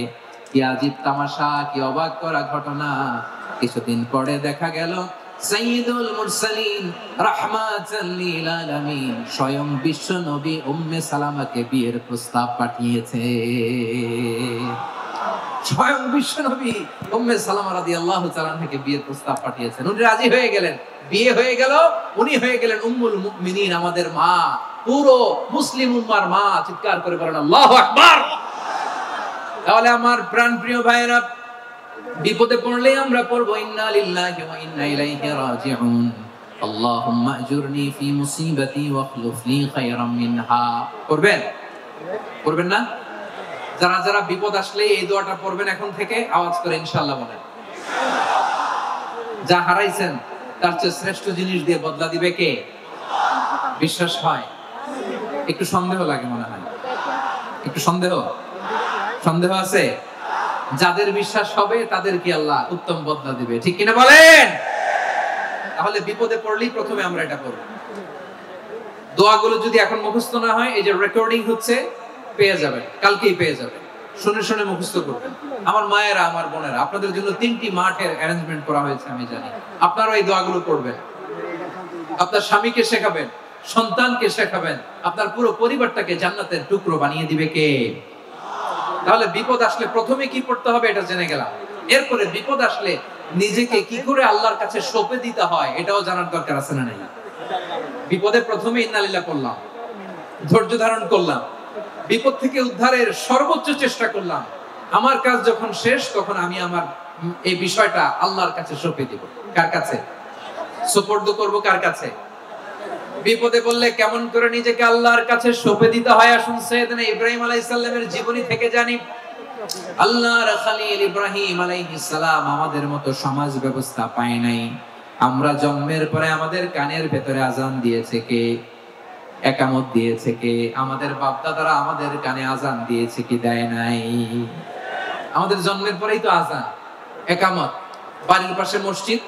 কি আজীব তামাশা, কি অবাক করা ঘটনা। কিছুদিন পরে দেখা গেল সাইয়্যিদুল মুরসালিন রাহমাতাল লিল আলামিন স্বয়ং বিশ্ব নবী উম্মে সালামাকে বিয়ের প্রস্তাব পাঠিয়েছে। স্বয়ং বিশ্ব নবী উম্মে সালামা রাদিয়াল্লাহু তাআলা থেকে বিয়ের প্রস্তাব পাঠিয়েছেন। উনি রাজি হয়ে গেলেন, বিয়ে হয়ে গেল, উনি হয়ে গেলেন উম্মুল মুমিনিন, আমাদের মা, পুরো মুসলিম উম্মার মা। চিৎকার করে বলেন আল্লাহু আকবার। তাহলে আমার প্রাণপ্রিয় ভাইয়েরা, বিপদে পড়লে আমরা পড়বো ইন্না লিল্লাহি ওয়া ইন্না ইলাইহি রাজিউন, আল্লাহুম্মা আজুরনি ফি মুসিবাতি ওয়াখলুফ লি খায়রাম মিনহা। পড়বেন? পড়বেন না? যারা যারা বিপদ আসলে এই দোয়াটা পড়বেন এখন থেকে আওয়াজ করে ইনশাআল্লাহ বলেন। যা হারাইছেন তার চেয়ে শ্রেষ্ঠ জিনিস দিয়ে বদলা দিবে কে? বিশ্বাস হয়? একটু সন্দেহ লাগে মনে হয়, একটু সন্দেহ আছে? যাদের বিশ্বাস হবে তাদের কি আল্লাহ উত্তম বদলা দিবে, ঠিক কিনা বলেন? তাহলে বিপদে পড়লেই প্রথমে আমরা এটা করব। দোয়াগুলো যদি এখন মুখস্থ না হয়, এই যে রেকর্ডিং হচ্ছে, পেয়ে যাবেন, কালকেই পেয়ে যাবেন। শুনে শুনে মুখস্থ করবেন। আমার মায়েরা, আমার বোনেরা, আপনাদের জন্য 3টি মাঠের অ্যারেঞ্জমেন্ট করা হয়েছে, আমি জানি। আপনারা এই দোয়াগুলো করবেন, আপনার স্বামীকে শেখাবেন, সন্তানকে শেখাবেন, আপনার পুরো পরিবারটাকে জান্নাতের টুকরো বানিয়ে দিবে কে? তাহলে বিপদ আসলে প্রথমে কি পড়তে হবে এটা জেনে গেলাম। এরপরে বিপদ আসলে নিজেকে কি করে আল্লাহর কাছে সঁপে দিতে হয় এটাও জানার দরকার আছে না নাই? বিপদে প্রথমে ইন্না লিল্লাহ করলাম, ধৈর্য ধারণ করলাম, বিপদ থেকে উদ্ধারের সর্বোচ্চ চেষ্টা করলাম। আমার কাজ যখন শেষ, তখন আমি আমার এই বিষয়টা আল্লাহর কাছে সঁপে দিব। কার কাছে সুপর্দ করব? কার কাছে? বিপদে বললে কেমন করে নিজেকে আল্লাহর কাছে সঁপে দিতে হয়, আসুন সাইয়েদনা ইব্রাহিম আলাইহিস সালামের জীবনী থেকে জানি। আল্লাহর খলিল ইব্রাহিম আলাইহিস সালাম আমাদের মতো সমাজ ব্যবস্থা পায় নাই। আমরা জন্মের পরে আমাদের কানের ভেতরে আজান দিয়েছে কে? একামত দিয়েছে কে? আমাদের বাপ দাদারা আমাদের কানে আজান দিয়েছে কি? দেয় নাই। আমাদের জন্মের পরেই তো আজান, একামত, বাড়ির পাশে মসজিদ,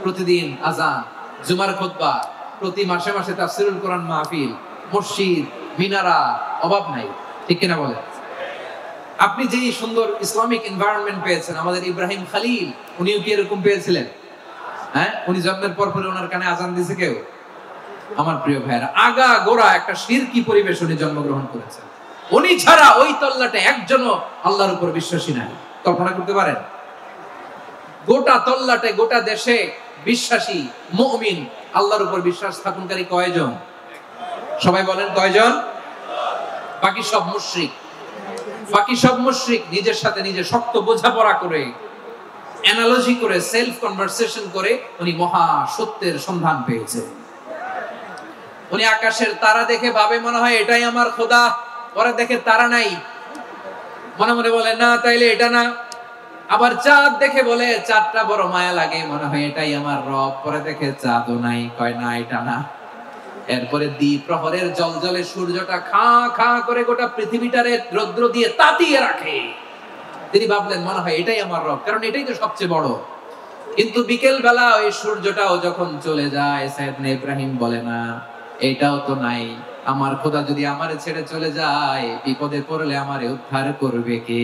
প্রতিদিন আজান, জুমার খুতবা, প্রতি মাসে মাসে তাফসীরুল কোরআন মাহফিল, মসজিদ, মিনারা, অভাব নাই, ঠিক কিনা বলেন? আপনি যে সুন্দর ইসলামিক এনভায়রনমেন্ট পেয়েছেন, আমাদের ইব্রাহিম খলিল উনিও কি এরকম পেয়েছিলেন? হ্যাঁ, উনি জন্মের পর পরে ওনার কানে আজান দিয়েছে কেউ? আমার প্রিয় ভাইরা, আগা গোড়া একটা শিরকি পরিবেশ উনি জন্মগ্রহণ করেছেন। উনি ছাড়া ওই তল্লাটে একজনও আল্লাহর উপর বিশ্বাসী নাই। কল্পনা করতে পারেন? গোটা তল্লাটে, গোটা দেশে বিশ্বাসী মুমিন, আল্লাহর উপর বিশ্বাস স্থাপনকারী কয়জন? সবাই বলেন কয়জন? বাকি সব মুশরিক। বাকি সব মুশরিক নিজের সাথে নিজে শক্ত বোঝাপড়া করে, অ্যানালজি করে, সেলফ কনভারসেশন করে উনি মহা সত্যের সন্ধান পেয়েছে। উনি আকাশের তারা দেখে ভাবে মনে হয় এটাই আমার খোদা, পরে দেখে তারা নাই, মনে মনে বলে না তাইলে এটা না। আবার চাঁদ দেখে বলে চাঁদটা বড় মায়া লাগে, মনে হয় এটাই আমার রব, পরে দেখে চাঁদও নাই, কয় না এটা না। এরপরে দ্বীপ প্রহরের জলজলে সূর্যটা খা খা করে গোটা পৃথিবীটারে রৌদ্র দিয়ে তাতিয়ে রাখে। তিনি ভাবলেন মনে হয় এটাই আমার রব, কারণ এটাই তো সবচেয়ে বড়। কিন্তু বিকেল বেলা ওই সূর্যটাও যখন চলে যায়, সাইয়েদনা ইব্রাহিম বলে না এটাও তো নাই, আমার খোদা যদি আমারে ছেড়ে চলে যায়, বিপদে পড়লে আমারে উদ্ধার করবে কে?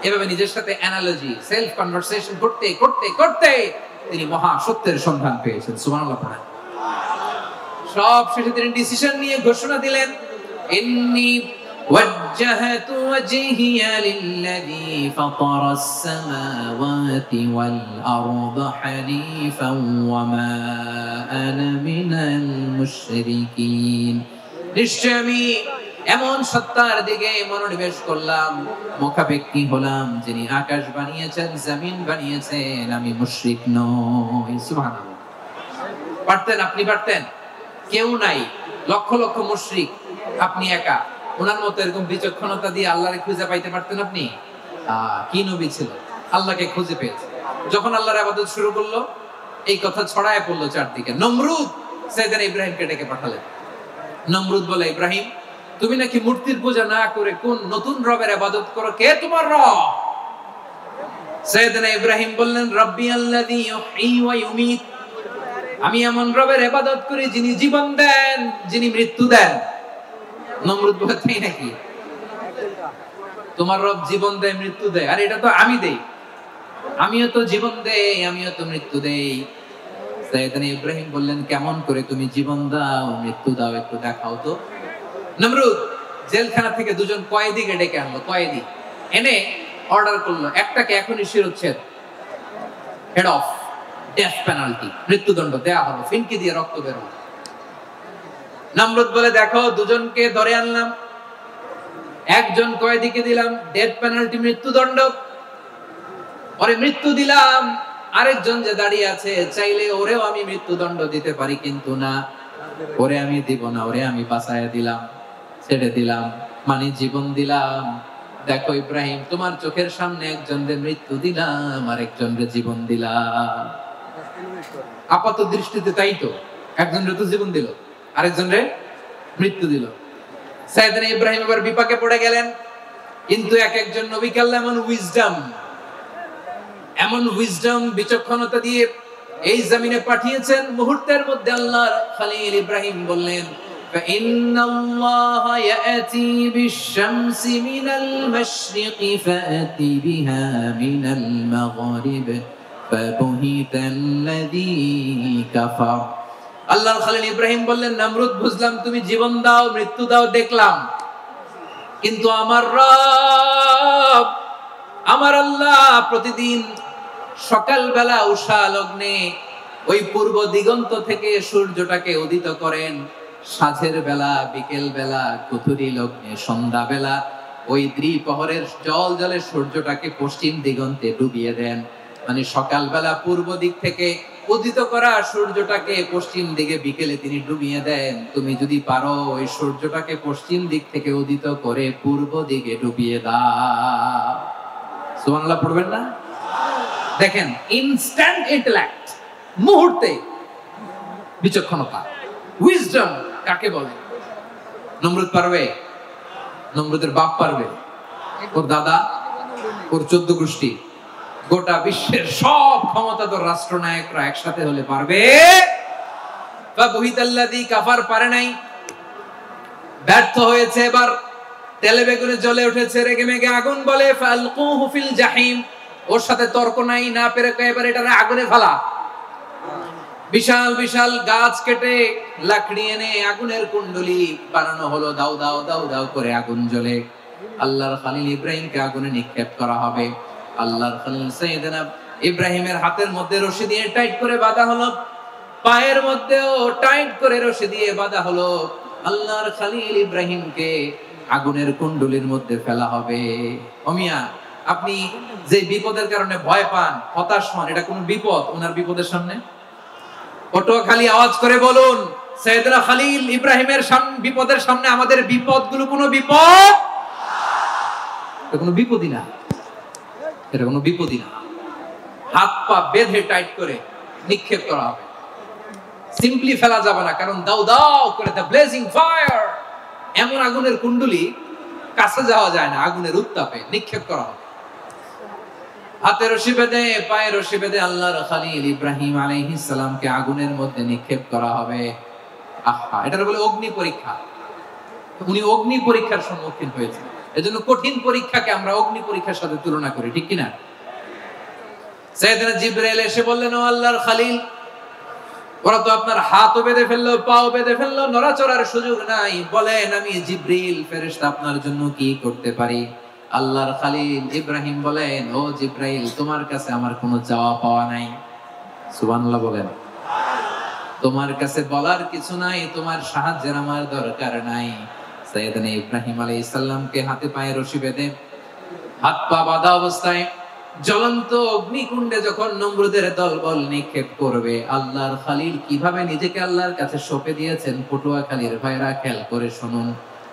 এভাবে নিজের সাথে অ্যানালজি, সেলফ কনভারসেশন করতে করতে করতে তিনি মহা সত্যের সন্ধান পেয়েছেন। সুবহানাল্লাহ। সব শেষে তিনি ডিসিশন নিয়ে ঘোষণা দিলেন, ইন্নী ওয়াজ্জাহাতু ওয়াজহিয়া লিল্লাযী ফাতারাস সামাওয়াতি ওয়াল আরদা হানিফান ওয়া মা আনা মিনাল মুশরিকিন। নিশ্চয় আমি এমন সত্তার দিকে মনোনিবেশ করলাম, মুখাপেক্ষী হলাম যিনি আকাশ বানিয়েছেন, জমিন বানিয়েছেন, আমি মুশরিক নই। সুবহানাল্লাহ। পারতেন? আপনি পারতেন? কেউ নাই, লক্ষ লক্ষ মুশরিক, আপনি একা। ওনার মতো এরকম বিচক্ষণতা দিয়ে আল্লাহরে খুঁজে পাইতে পারতেন আপনি? কি নবী ছিল, আল্লাহকে খুঁজে পেয়েছে। যখন আল্লাহর ইবাদত শুরু করলো, এই কথা ছড়ায় পড়লো চারদিকে। নমরুদ সাইয়েদনা ইব্রাহিমকে ডেকে পাঠালেন। নমরুদ বলে, ইব্রাহিম, তুমি নাকি মূর্তির পূজা না করে কোন নতুন রবের ইবাদত করো, কে তোমার রব? সাইয়েদনা ইব্রাহিম বললেন, রব্বি আল্লাযী ইউহয়ী ওয়া ইউমীত, আমি এমন রবের ইবাদত করি যিনি জীবন দেন, যিনি মৃত্যু দেন। নমরুদ বলে, তাই নাকি? তোমার রব জীবন দেয়, মৃত্যু দেয়, আর এটা তো আমি দেই। আমিও তো জীবন দেই, আমিও তো মৃত্যু দেই। সাইয়েদনা ইব্রাহিম বললেন, কেমন করে তুমি জীবন দাও, মৃত্যু দাও, একটু দেখাও তো। নমরুদ জেলখানা থেকে দুজন কয়েদিকে ডেকে আনলো। কয়েদি এনে অর্ডার করলো, একটাকে এখনই শিরোচ্ছেদ, হেড অফ, ডেথ পেনাল্টি, মৃত্যুদণ্ড দেয়া হলো, ফিনকি দিয়ে রক্ত বের হলো। নমরুদ বলে, দেখো, দুজনকে ধরে আনলাম, একজন কয়েদিকে দিলাম ডেথ পেনাল্টি, মৃত্যুদণ্ড, ওরে মৃত্যু দিলাম। আরেকজন যে দাঁড়িয়ে আছে, চাইলে ওরেও আমি মৃত্যুদণ্ড দিতে পারি, কিন্তু না, ওরে আমি দিব না, ওরে আমি বাঁচায়া দিলাম, ছেড়ে দিলাম, মানে জীবন দিলাম। দেখো ইব্রাহিম, তোমার চোখের সামনে একজনকে মৃত্যু দিলাম, আরেকজনকে জীবন দিলাম। আপাত দৃষ্টিতে তাই তো, একজনের তো জীবন দিল, আরেকজনের মৃত্যু দিল। সাইয়েদনা ইব্রাহিম এবার বিপাকে পড়ে গেলেন। কিন্তু এক একজন নবীকে আল্লাহ এমন উইজডম, বিচক্ষণতা দিয়ে এই জমিনে পাঠিয়েছেন। মুহূর্তের মধ্যে আল্লাহর খলিল ইব্রাহিম বললেন, ফাইন্নাল্লাহা ইয়াতি বিশ-শামসি মিনাল মাশরিকি ফাতি বিহা মিনাল মাগরিব ফাবুহিতাল্লাযী কাফার। আল্লাহর খলিল ইব্রাহিম বললেন, নমরুদ, বুঝলাম তুমি জীবন দাও, মৃত্যু দাও, দেখলাম, কিন্তু আমার রব, আমার আল্লাহ প্রতিদিন সকালবেলা উষা লগ্নে ওই পূর্ব দিগন্ত থেকে সূর্যটাকে উদিত করেন, সাঁঝের বেলা, বিকেল বেলা, কুথুরি লগ্নে, সন্ধ্যা বেলা ওই দ্বিপ্রহরের জল জলে সূর্যটাকে পশ্চিম দিগন্তে ডুবিয়ে দেন। মানে সকালবেলা পূর্ব দিক থেকে উদিত করা সূর্যটাকে পশ্চিম দিকে বিকেলে তিনি ডুবিয়ে দেন। তুমি যদি পারো ওই সূর্যটাকে পশ্চিম দিক থেকে উদিত করে পূর্ব দিকে ডুবিয়ে দাও। সুবহানাল্লাহ পড়বেন না? দেখেন, ইনস্ট্যান্ট ইন্টেলেক্ট, মুহূর্তে বিচক্ষণতা, উইজডম কাকে বলে? নমরুদ পারবে? নমরুদের বাপ পারবে? ওর দাদা, ওর 14 গোষ্ঠী, গোটা বিশ্বের সব ক্ষমতাধর রাষ্ট্রনায়করা একসাথে হলে পারবে? ফাবুহিতাল্লাযী কাফার পারে নাই, ব্যর্থ হয়েছে। এবার তেলে বেগুনে জ্বলে উঠেছে, রেগে মেগে আগুন বলে, ফালকুহু ফিল জাহিম। ওর সাথে তর্ক নাই, না পেরে এবার এটারে আগুনে ফেলা। বিশাল বিশাল গাছ কেটে লাকড়ি এনে আগুনের কুণ্ডলি বানানো হলো, দাও দাও দাও দাও করে আগুন জ্বলে। আল্লাহর খলিল ইব্রাহিমকে আগুনে নিক্ষেপ করা হবে। আল্লাহর খলিল সাইয়েদনা ইব্রাহিমের হাতের মধ্যে রশি দিয়ে টাইট করে বাঁধা হলো, পায়ের মধ্যেও টাইট করে রশি দিয়ে বাঁধা হলো। আল্লাহর খলিল ইব্রাহিমকে আগুনের কুণ্ডলির মধ্যে ফেলা হবে। ওমিয়া, আপনি যে বিপদের কারণে ভয় পান, হতাশ হন, এটা কোন বিপদ ওনার বিপদের সামনে? ওটো খালি আওয়াজ করে বলুন, সাইয়েদনা খলিল ইব্রাহিমের বিপদের সামনে আমাদের বিপদগুলো কোনো বিপদ? এটা কোনো বিপদই না, এটা কোনো বিপদই না। হাত পা বেঁধে টাইট করে নিক্ষেপ করা হবে, সিম্পলি ফেলা যাবে না, কারণ দাও দাও করে দ্য ব্লেজিং ফায়ার, এমন আগুনের কুণ্ডলি, কাছে যাওয়া যায় না, আগুনের উত্তাপে নিক্ষেপ করা হবে। হাতে রশি বেঁধে, পায়ে রশি বেঁধে আল্লাহর খলিল ইব্রাহিম আলাইহিস সালামকে আগুনের মধ্যে নিক্ষেপ করা হবে। আহা, এটার বলে অগ্নি পরীক্ষা। উনি অগ্নি পরীক্ষার সম্মুখীন হয়েছেন। এজন্য কঠিন পরীক্ষাকে আমরা অগ্নি পরীক্ষার সাথে তুলনা করি, ঠিক কিনা? সাইয়েদনা জিবরাইল এসে বললেন, ও আল্লাহর খলিল, ওরা তো আপনার হাতও বেঁধে ফেললো, পাও বেঁধে ফেললো, নড়াচড়ার সুযোগ নাই, বলেন আমি জিবরিল ফেরেশতা আপনার জন্য কি করতে পারি? আল্লাহর খলিল ইব্রাহিম বলেন, ও জিবরাইল, তোমার কাছে আমার কোনো চাওয়া পাওয়া নাই। সুবহানাল্লাহ বলেন। তোমার কাছে বলার কিছু নাই, তোমার সাহায্যের আমার দরকার নাই। সাইয়েদনা ইব্রাহিম আলাইহিস সালামকে হাতে পায়ে রশি বেঁধে হাত পা বাঁধা অবস্থায় জ্বলন্ত অগ্নিকুণ্ডে যখন নমরুদের দলবল নিক্ষেপ করবে, আল্লাহর খলিল কিভাবে নিজেকে আল্লাহর কাছে সঁপে দিয়েছেন পটুয়াখালীর ভাইরা খেয়াল করে শুনুন।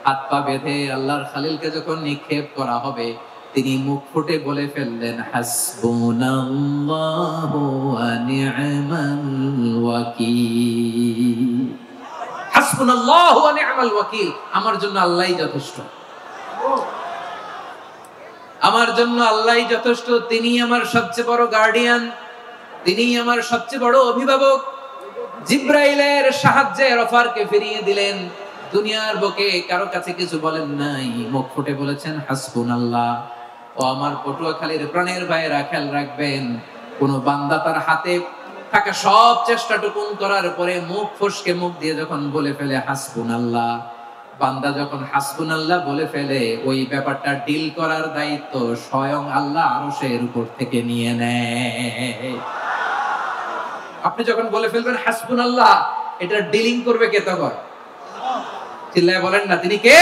হাত পা বেঁধে আল্লাহর খলিলকে যখন নিক্ষেপ করা হবে, তিনি মুখ ফুটে বলে ফেললেন, হাসবুনাল্লাহু ওয়া নি'মাল ওয়াকিল। হাসবুনাল্লাহু ওয়া নি'মাল ওয়াকিল, আমার জন্য আল্লাহই যথেষ্ট, আমার জন্য আল্লাহই যথেষ্ট। তিনি আমার সবচেয়ে বড় গার্ডিয়ান, তিনি আমার সবচেয়ে বড় অভিভাবক। জিব্রাইলের সাহায্যে রফারকে ফিরিয়ে দিলেন, দুনিয়ার বুকে কারো কাছে কিছু বলেন নাই, মুখ ফুটে বলেছেন হাসবুনাল্লাহ। ও আমার পটুয়াখালীর প্রাণের ভাইয়েরা, খেয়াল রাখবেন, কোন বান্দা তার হাতে থাকা সব চেষ্টাটুকুন করার পরে মুখ ফসকে মুখ দিয়ে যখন বলে ফেলে হাসবুনাল্লাহ, বান্দা যখন হাসবুনাল্লাহ বলে ফেলে, ওই ব্যাপারটা ডিল করার দায়িত্ব স্বয়ং আল্লাহ আরশের উপর থেকে নিয়ে নেয়। আপনি যখন বলে ফেলবেন হাসবুনাল্লাহ, এটা ডিলিং করবে কে তখন? চিল্লায় বলেন না, তিনি কে?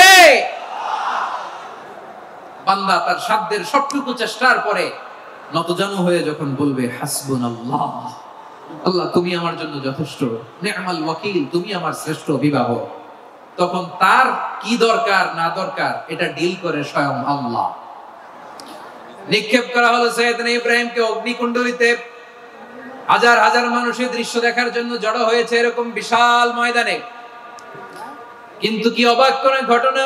বান্দা তার সাধ্যের সবটুকু চেষ্টার পরে নতজানু হয়ে যখন বলবে হাসবুনাল্লাহ, আল্লাহ তুমি আমার জন্য যথেষ্ট, নি'মাল ওয়াকিল, তুমি আমার শ্রেষ্ঠ অভিভাবক, তখন তার কি দরকার না দরকার এটা ডিল করে স্বয়ং আল্লাহ। নিক্ষেপ করা হলো সাইয়েদনা ইব্রাহিমকে অগ্নিকুণ্ডলিতে। হাজার হাজার মানুষের দৃশ্য দেখার জন্য জড়ো হয়েছে এরকম বিশাল ময়দানে। কিন্তু কি অবাক করা ঘটনা,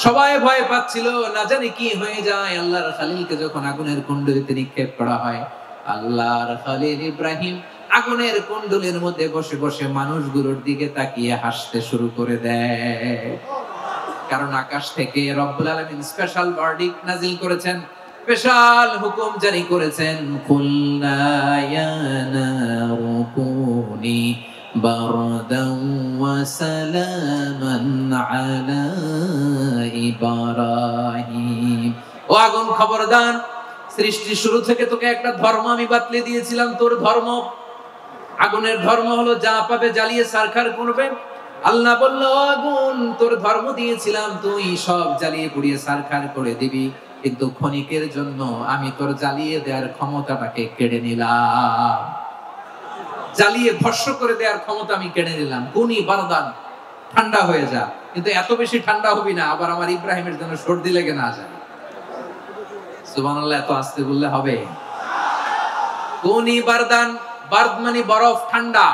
সবাই ভয় পাচ্ছিল, না জানি কি হয়ে যায়। আল্লাহর খলিলকে যখন আগুনের কুণ্ডলিতে নিক্ষেপ করা হয়, আল্লাহর খলিল ইব্রাহিম আগুনের কুণ্ডলের মধ্যে বসে বসে মানুষগুলোর দিকে তাকিয়ে হাসতে শুরু করে দেয়। কারণ আকাশ থেকে রব্বুল আলামিন স্পেশাল ভার্ডিক্ট নাজিল করেছেন, স্পেশাল হুকুম জারি করেছেন, কুল্লা ইয়া নারু কুনি বারদান ওয়া সালামান আলা ইব্রাহিম। ও আগুন, খবরদার, সৃষ্টির শুরু থেকে তোকে একটা ধর্ম আমি বাতলে দিয়েছিলাম, তোর ধর্ম, আগুনের ধর্ম হলো যা পাবে জ্বালিয়ে সারখার করবে। আল্লাহ বলল, আগুন, তোর ধর্ম দিয়েছিলাম, তুই সব জ্বালিয়ে পুড়িয়ে সারখার করে দিবি, কিন্তু ক্ষণিকের জন্য আমি তোর জ্বালিয়ে দেওয়ার ক্ষমতাটাকে কেড়ে নিলাম, জ্বালিয়ে ভস্ম করে দেওয়ার ক্ষমতা আমি কেড়ে নিলাম। কুনি বারদান, ঠান্ডা হয়ে যা, কিন্তু এত বেশি ঠান্ডা হবি না আবার আমার ইব্রাহিমের জন্য সর্দি লেগে না যায়। সুবহানাল্লাহ, এত আস্তে বললে হবে? কুনি বারদান, বারদ মানে বরফ, ঠান্ডা,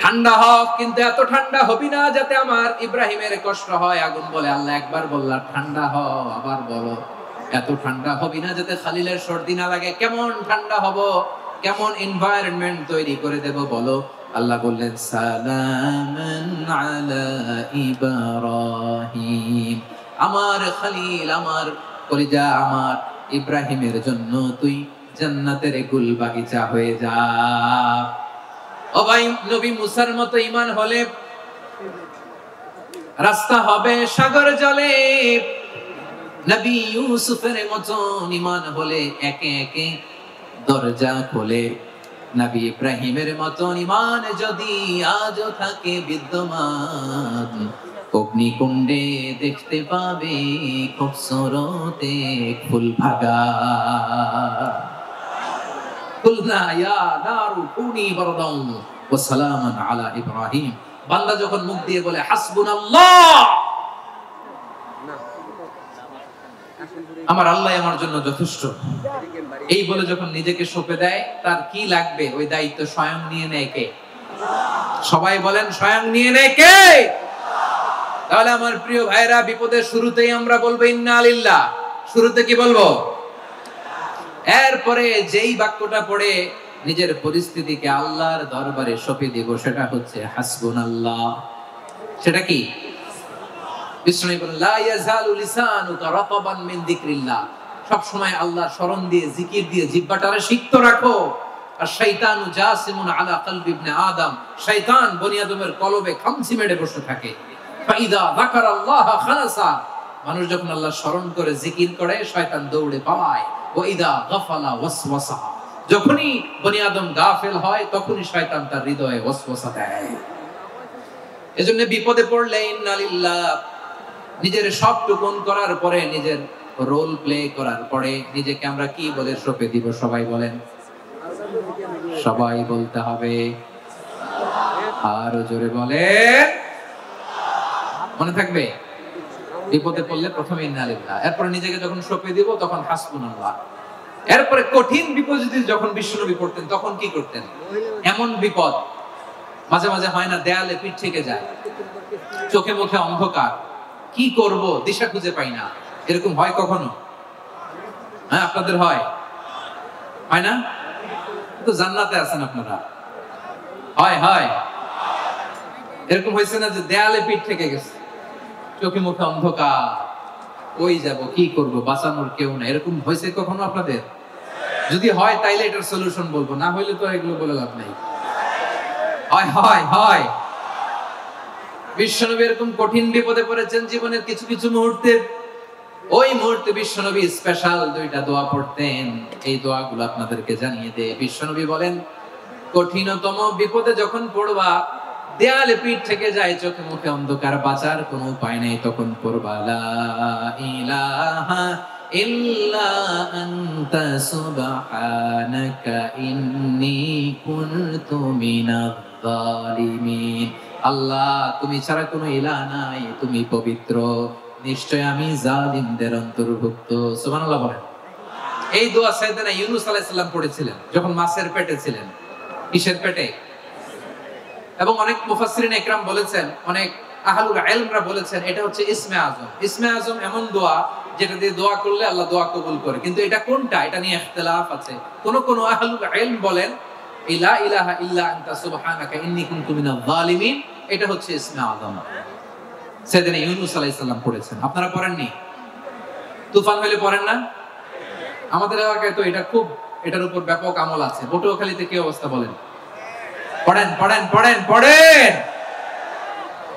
ঠান্ডা হোক, কিন্তু এত ঠান্ডা হবি না যাতে আমার ইব্রাহিমের কষ্ট হয়। আগুন বলে, আল্লাহ একবার বললাম ঠান্ডা হ, আবার বলো এত ঠান্ডা হবি না যাতে খালিলের সর্দি না লাগে। কেমন ঠান্ডা হব, কেমন এনভায়রনমেন্ট তৈরি করে দেব বলো? আল্লাহ বললেন, সালামান আলা ইব্রাহিম, আমার খলিল, আমার কলিজা, আমার ইব্রাহিমের জন্য তুই জান্নাতের গুল বাগিচা হয়ে যা। ও ভাই, নবী মুসার মতো ঈমান হলে রাস্তা হবে সাগর জলে, নবী ইউসুফের মতো ঈমান হলে একে একে দরজা খোলে। নবী ইব্রাহিমের মতো ঈমান যদি আজও থাকে বিদ্যমান, অগ্নিকুণ্ডে দেখতে পাবে খুবসুরতে ফুল ভাগা। কুলনা ইয়া নারু কুনি বারদান ওয়া সালামান আলা ইব্রাহিম। বান্দা যখন মুখ দিয়ে বলে হাসবুনাল্লাহ, আমার আল্লাহ আমার জন্য যথেষ্ট, এই বলে যখন নিজেকে সঁপে দেয়, তার কি লাগবে ওই দায়িত্ব স্বয়ং নিয়ে নেয় কে? সবাই বলেন, স্বয়ং নিয়ে নেয় কে? তাহলে আমার প্রিয় ভাইরা, বিপদের শুরুতেই আমরা বলবো ইন্না লিল্লাহ। শুরুতে কি বলবো? এরপরে যেই বাক্যটা পড়ে নিজের পরিস্থিতিকে আল্লাহর দরবারে সঁপে দিব, সেটা হচ্ছে হাসবুনাল্লাহ। সেটা কি? বিষ্ণু বলেন, লা ইয়াজালু লিসানুকা রাতাবান মিন যিকরিল্লাহ, সব সময় আল্লাহর স্মরণ দিয়ে, জিকির দিয়ে জিহ্বাটারে সিক্ত রাখো। আর শয়তানু জাসিমুন আলা কলবি ইবনে আদম, শয়তান বনি আদমের কলবে খামচি মেরে বসে থাকে। ফাইদা যাকারাল্লাহ খানাসা, মানুষ যখন আল্লাহর স্মরণ করে জিকির করে, শয়তান দৌড়ে পালায়। ওয়া ইদা গাফালা ওয়াসওয়াসা, যখনই বনি আদম গাফেল হয়, তখনই শয়তান তার হৃদয়ে ওয়াসওয়াসা দেয়। এজন্য বিপদে পড়লে ইন্না লিল্লাহ, নিজের সব টুকুন করার পরে, নিজের রোল প্লে করার পরে নিজেকে আমরা কি বলে সঁপে দিব? সবাই বলেন, সবাই বলতে হবে, আরো জোরে বলে, মনে থাকবে? বিপদে পড়লে প্রথমে ইন্না লিল্লাহ, এরপরে নিজেকে যখন সঁপে দিব তখন হাসবুনাল্লাহ। এরপরে কঠিন বিপদ যদি যখন বিশ্বনবী পড়তেন তখন কি করতেন? এমন বিপদ মাঝে মাঝে হয় না, দেয়ালে পিঠ থেকে যায়, চোখে মুখে অন্ধকার, কি করব দিশা খুঁজে পাই না, এরকম হয় কখনো? হ্যাঁ, আপনাদের হয়? হয় না? তো জান্নাতে আছেন আপনারা। হয় হয় এরকম হয়েছে না যে দেয়ালে পিঠ থেকে গেছে, চোখে মুখে অন্ধকার, ওই যাব, কি করব, বাঁচানোর কেউ না, এরকম হয়েছে কখনো আপনাদের? যদি হয় তাইলে এটার সলিউশন বলবো, না হইলে তো এগুলো বলে লাভ নাই। হয় হয় হয় বিশ্বনবী এরকম কঠিন বিপদে পড়েছেন জীবনের কিছু কিছু মুহূর্তে। ওই মুহূর্তে বিশ্বনবী স্পেশাল দুইটা দোয়া পড়তেন। এই দোয়াগুলো আপনাদেরকে জানিয়ে দে। বিশ্বনবী বলেন, কঠিনতম বিপদে যখন পড়বা, দেয়ালে পিঠ থেকে যায়, চোখে মুখে অন্ধকার, বাঁচার কোনো উপায় নেই, তখন পড়বা লা ইলাহা ইল্লা আনতা সুবহানাকা ইন্নী কুনতু মিনাজ জালিমিন। আল্লাহ, তুমি ছাড়া কোনো ইলাহ নাই, তুমি পবিত্র, নিশ্চয় আমি জালিমদের অন্তর্ভুক্ত। সুবহানাল্লাহ বলেন। এই দোয়া সাইয়েদনা ইউনূস আলাইহিস সালাম পড়েছিলেন যখন মাছের পেটে ছিলেন। কিসের পেটে? এবং অনেক মুফাসসিরিন ইকরাম বলেছেন, অনেক আহলুল ইলমরা বলেছেন, এটা হচ্ছে ইসমে আজম। ইসমে আজম এমন দোয়া যেটা দিয়ে দোয়া করলে আল্লাহ দোয়া কবুল করে, কিন্তু এটা কোনটা এটা নিয়ে ইখতিলাফ আছে। কোন কোন আহলুল ইলম বলেন লা ইলাহা ইল্লা আনতা সুবহানাকা ইন্নী কুনতু মিনাজ জালিমিন, এটা হচ্ছে ইসমে আজম। সাইয়েদনা ইউনূস আলাইহিস সালাম পড়েছেন। আপনারা পড়েননি? তুফান হইলে পড়েন না? আমাদের এলাকায় তো এটা খুব, এটার উপর ব্যাপক আমল আছে। পটুয়াখালীতে কি অবস্থা বলেন? পড়েন পড়েন পড়েন পড়েন।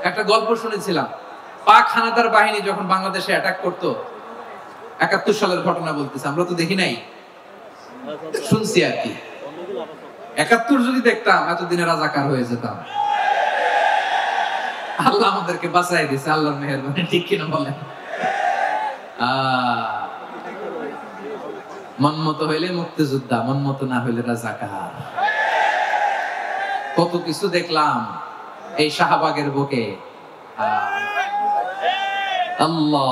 একটা গল্প শুনেছিলাম, পাক হানাদার বাহিনী যখন বাংলাদেশে অ্যাটাক করতো, ৭১ সালের ঘটনা বলতেছে, আমরা তো দেখি নাই, শুনছি আর কি। ৭১ যদি দেখতাম এতদিনে রাজাকার হয়ে যেতাম। আল্লাহ আমাদেরকে বাঁচাই দিয়েছে, আল্লাহর মেহেরবানি, ঠিক কিনা বলেন? মন মতো হইলে মুক্তিযোদ্ধা, মন মতো না হইলে রাজাকার। কত কিছু দেখলাম এই শাহবাগের বুকে। আল্লাহ,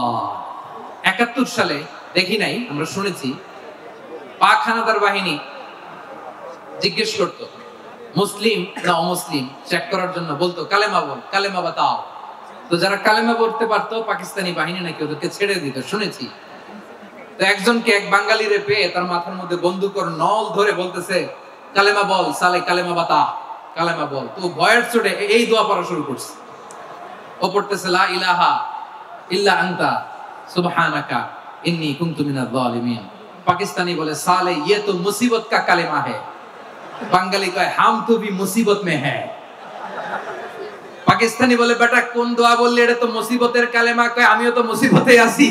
৭১ সালে দেখি নাই, আমরা শুনেছি পাক হানাদার বাহিনী জিজ্ঞেস করত মুসলিম না অমুসলিম চেক করার জন্য, বলতো কালেমা বল, কালেমা বাতাও। তো যারা কালেমা পড়তে পারতো পাকিস্তানি বাহিনী নাকি ওদেরকে ছেড়ে দিত, শুনেছি। তো একজনকে, এক বাঙালিরে পেয়ে তার মাথার মধ্যে বন্দুকের নল ধরে বলতেছে, কালেমা বল সালে, কালেমা বাতা, কালেমা বল। তো ভয়ের চোটে এই দোয়া পড়া শুরু করছে। ও পড়তেছে লা ইলাহা ইল্লা আনতা সুবহানাকা ইন্নী কুনতু মিনাজ জালিমিন। পাকিস্তানি বলে সালে ये तो मुसीबत का कलेमा है। বাঙালি কয় হাম তো ভি মুসিবত মে হ্যায়। পাকিস্তানি বলে বেটা কোন দোয়া বললি, এটা তো মুসিবতের কালেমা। কয় আমিও তো মুসিবতে আছি,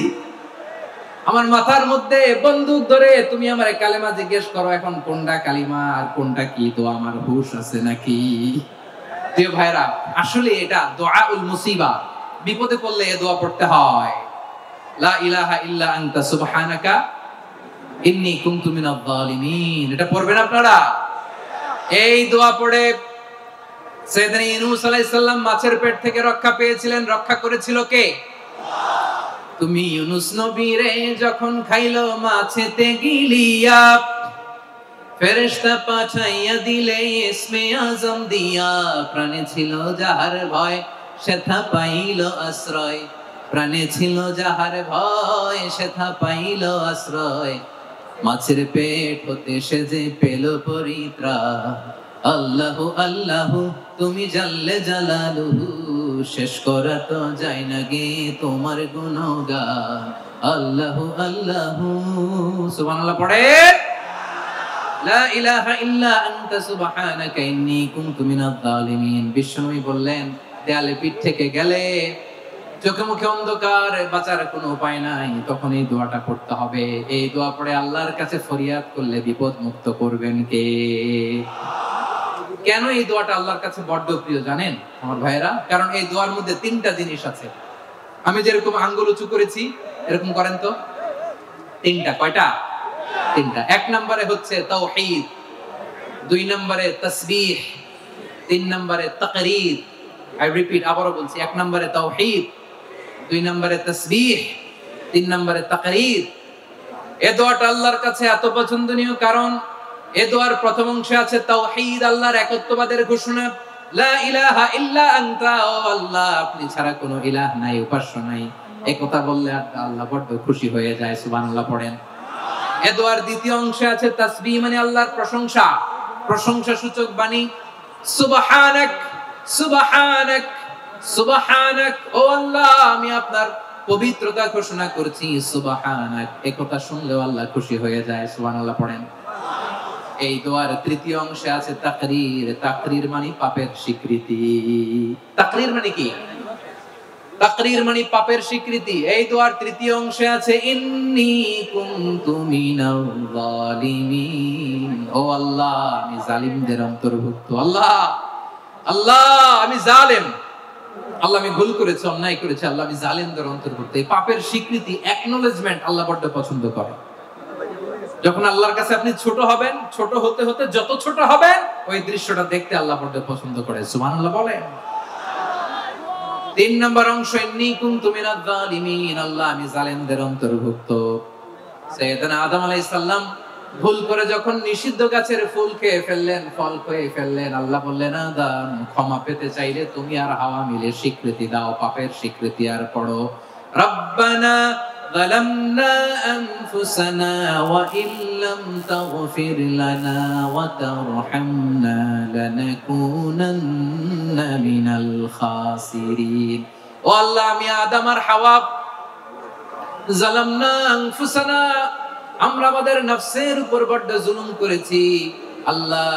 আমার মাথার মধ্যে বন্দুক ধরে তুমি আমার কালেমা জিজ্ঞেস করো, এখন কোনটা কালিমা আর কোনটা কি দোয়া, আমার হুঁশ আছে নাকি? প্রিয় ভাইরা, আসলে এটা দুআউল মুসিবা, বিপদে পড়লে এই দোয়া পড়তে হয়, লা ইলাহা ইল্লা আনতা সুবহানাকা ইন্নী কুনতু মিনাজ জালিমিন। এটা পড়বেন আপনারা। এই দোয়া পড়ে সাইয়েদনা ইউনূস আলাইহিস সালাম মাছের পেট থেকে রক্ষা পেয়েছিলেন। রক্ষা করেছিল কে? তুমি ইউনূস নবীরে যখন খাইলো মাছেতে গিলিয়া, ফেরেশতা পাঠাইয়া দিলে ইসমে আজম দিয়া, প্রাণে ছিল যাহার ভয় সেথা পাইল আশ্রয়, প্রাণে ছিল যাহার ভয় সেথা পাইল আশ্রয়, মাছের পেট হতে সে যে পেল পরিত্রাণ। আল্লাহু আল্লাহু তুমি জাল্লে জালালুহু, শেষ করা তো যায় না গে তোমার গুণগান। আল্লাহু আল্লাহু, সুবহানাল্লাহ পড়ে, লা ইলাহা ইল্লা আনতা সুবহানাকা ইন্নী কুনতু মিনাজ জালিমিন। বিশ্বনবী বললেন, দেয়ালে পিঠ থেকে গেলে, চোখে মুখে অন্ধকার, বাঁচার কোনো উপায় নাই, তখন এই দোয়াটা পড়তে হবে। এই দোয়া পড়ে আল্লাহর কাছে ফরিয়াদ করলে বিপদ মুক্ত করবেন কে? কেন এই দোয়াটা আল্লাহর কাছে বড্ড প্রিয় জানেন আমার ভাইয়েরা? কারণ এই দোয়ার মধ্যে 3টা জিনিস আছে। আমি যেরকম আঙ্গুল উঁচু করেছি এরকম করেন তো। তিনটা, কয়টা? তিনটা। এক নম্বরে হচ্ছে তাওহীদ, দুই নম্বরে তাসবিহ, তিন নম্বরে তাকরীর। আই রিপিট, আবারো বলছি, এক নম্বরে তাওহীদ, দুই নম্বরে তাসবিহ, তিন নম্বরে তাকরীর। এই দোয়াটা আল্লাহর কাছে এত পছন্দনীয় কারণ এই দোয়ার প্রথম অংশে আছে তাওহীদ, আল্লাহর একত্ববাদের ঘোষণা। লা ইলাহা ইল্লা আনতা, ও আল্লাহ আপনি ছাড়া কোনো ইলাহ নাই, উপাস্য নাই। এই কথা বললে আল্লাহ বড় খুশি হয়ে যায়, সুবহানাল্লাহ পড়েন। এই দোয়ার দ্বিতীয় অংশে আছে তাসবিহ, মানে আল্লাহর প্রশংসা, প্রশংসা সূচক বাণী। সুবহানাক সুবহানাক সুবহানাক, ও আল্লাহ আমি আপনার পবিত্রতা ঘোষণা করছি, সুবহানাক। এই কথা শুনলেও আল্লাহ খুশি হয়ে যায়, সুবহানাল্লাহ পড়েন। এই দোয়ার তৃতীয় অংশে আছে তাকরীর, তাকরীর মানে পাপের স্বীকৃতি। তাকরীর মানে কি? তাকরীর মানে পাপের স্বীকৃতি। এই দোয়ার তৃতীয় অংশে আছে ইন্নী কুনতু মিনাল যালিমিন, ও আল্লাহ আমি জালিমদের অন্তর্ভুক্ত। আল্লাহ আল্লাহ আমি জালেম, আল্লাহ আমি ভুল করেছি, অন্যায় করেছি, আল্লাহ আমি জালিমদের অন্তর্ভুক্ত। এই পাপের স্বীকৃতি, অ্যাকনলেজমেন্ট আল্লাহ বড় পছন্দ করে। যখন আল্লাহর কাছে আপনি ছোট হবেন, ছোট হতে হতে যত ছোট হবেন ওই দৃশ্যটা দেখতে আল্লাহ বড় পছন্দ করে, সুবহানাল্লাহ বলেন। তিন নম্বর অংশ ইন্নী কুনতু মিনাজ জালিমিন, আল্লাহ আমি জালেমদের অন্তর্ভুক্ত। সাইয়েদনা আদম আলাইহিস সালাম ভুল করে যখন নিষিদ্ধ গাছের ফুল খেয়ে ফেললেন, ফল খেয়ে ফেললেন, আল্লাহ বললেন আদম ক্ষমা পেতে চাইলে তুমি আর হাওয়া মিলে স্বীকৃতি দাও, পাপের স্বীকৃতি আর পড়ো রব্বানা যালামনা আনফুসানা ওয়া ইল্লাম তাগফির লানা ওয়া তারহামনা লানাকুনান্না মিনাল খাসিরিন। ও আল্লাহ আমি আদম আর হাওয়া যালামনা আনফুসানা, আমরা আমাদের নফসের উপর বড় জুলুম করেছি। আল্লাহ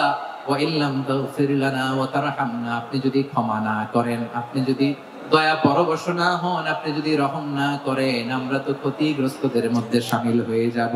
ওয়া ইল্লাম তাগফির লানা ওয়া তারহামনা, আপনি যদি ক্ষমা না করেন, আপনি যদি দয়া পরবশ না হন, আপনি যদি রহম না করেন, আমরা তো ক্ষতিগ্রস্তদের মধ্যে শামিল হয়ে যাব।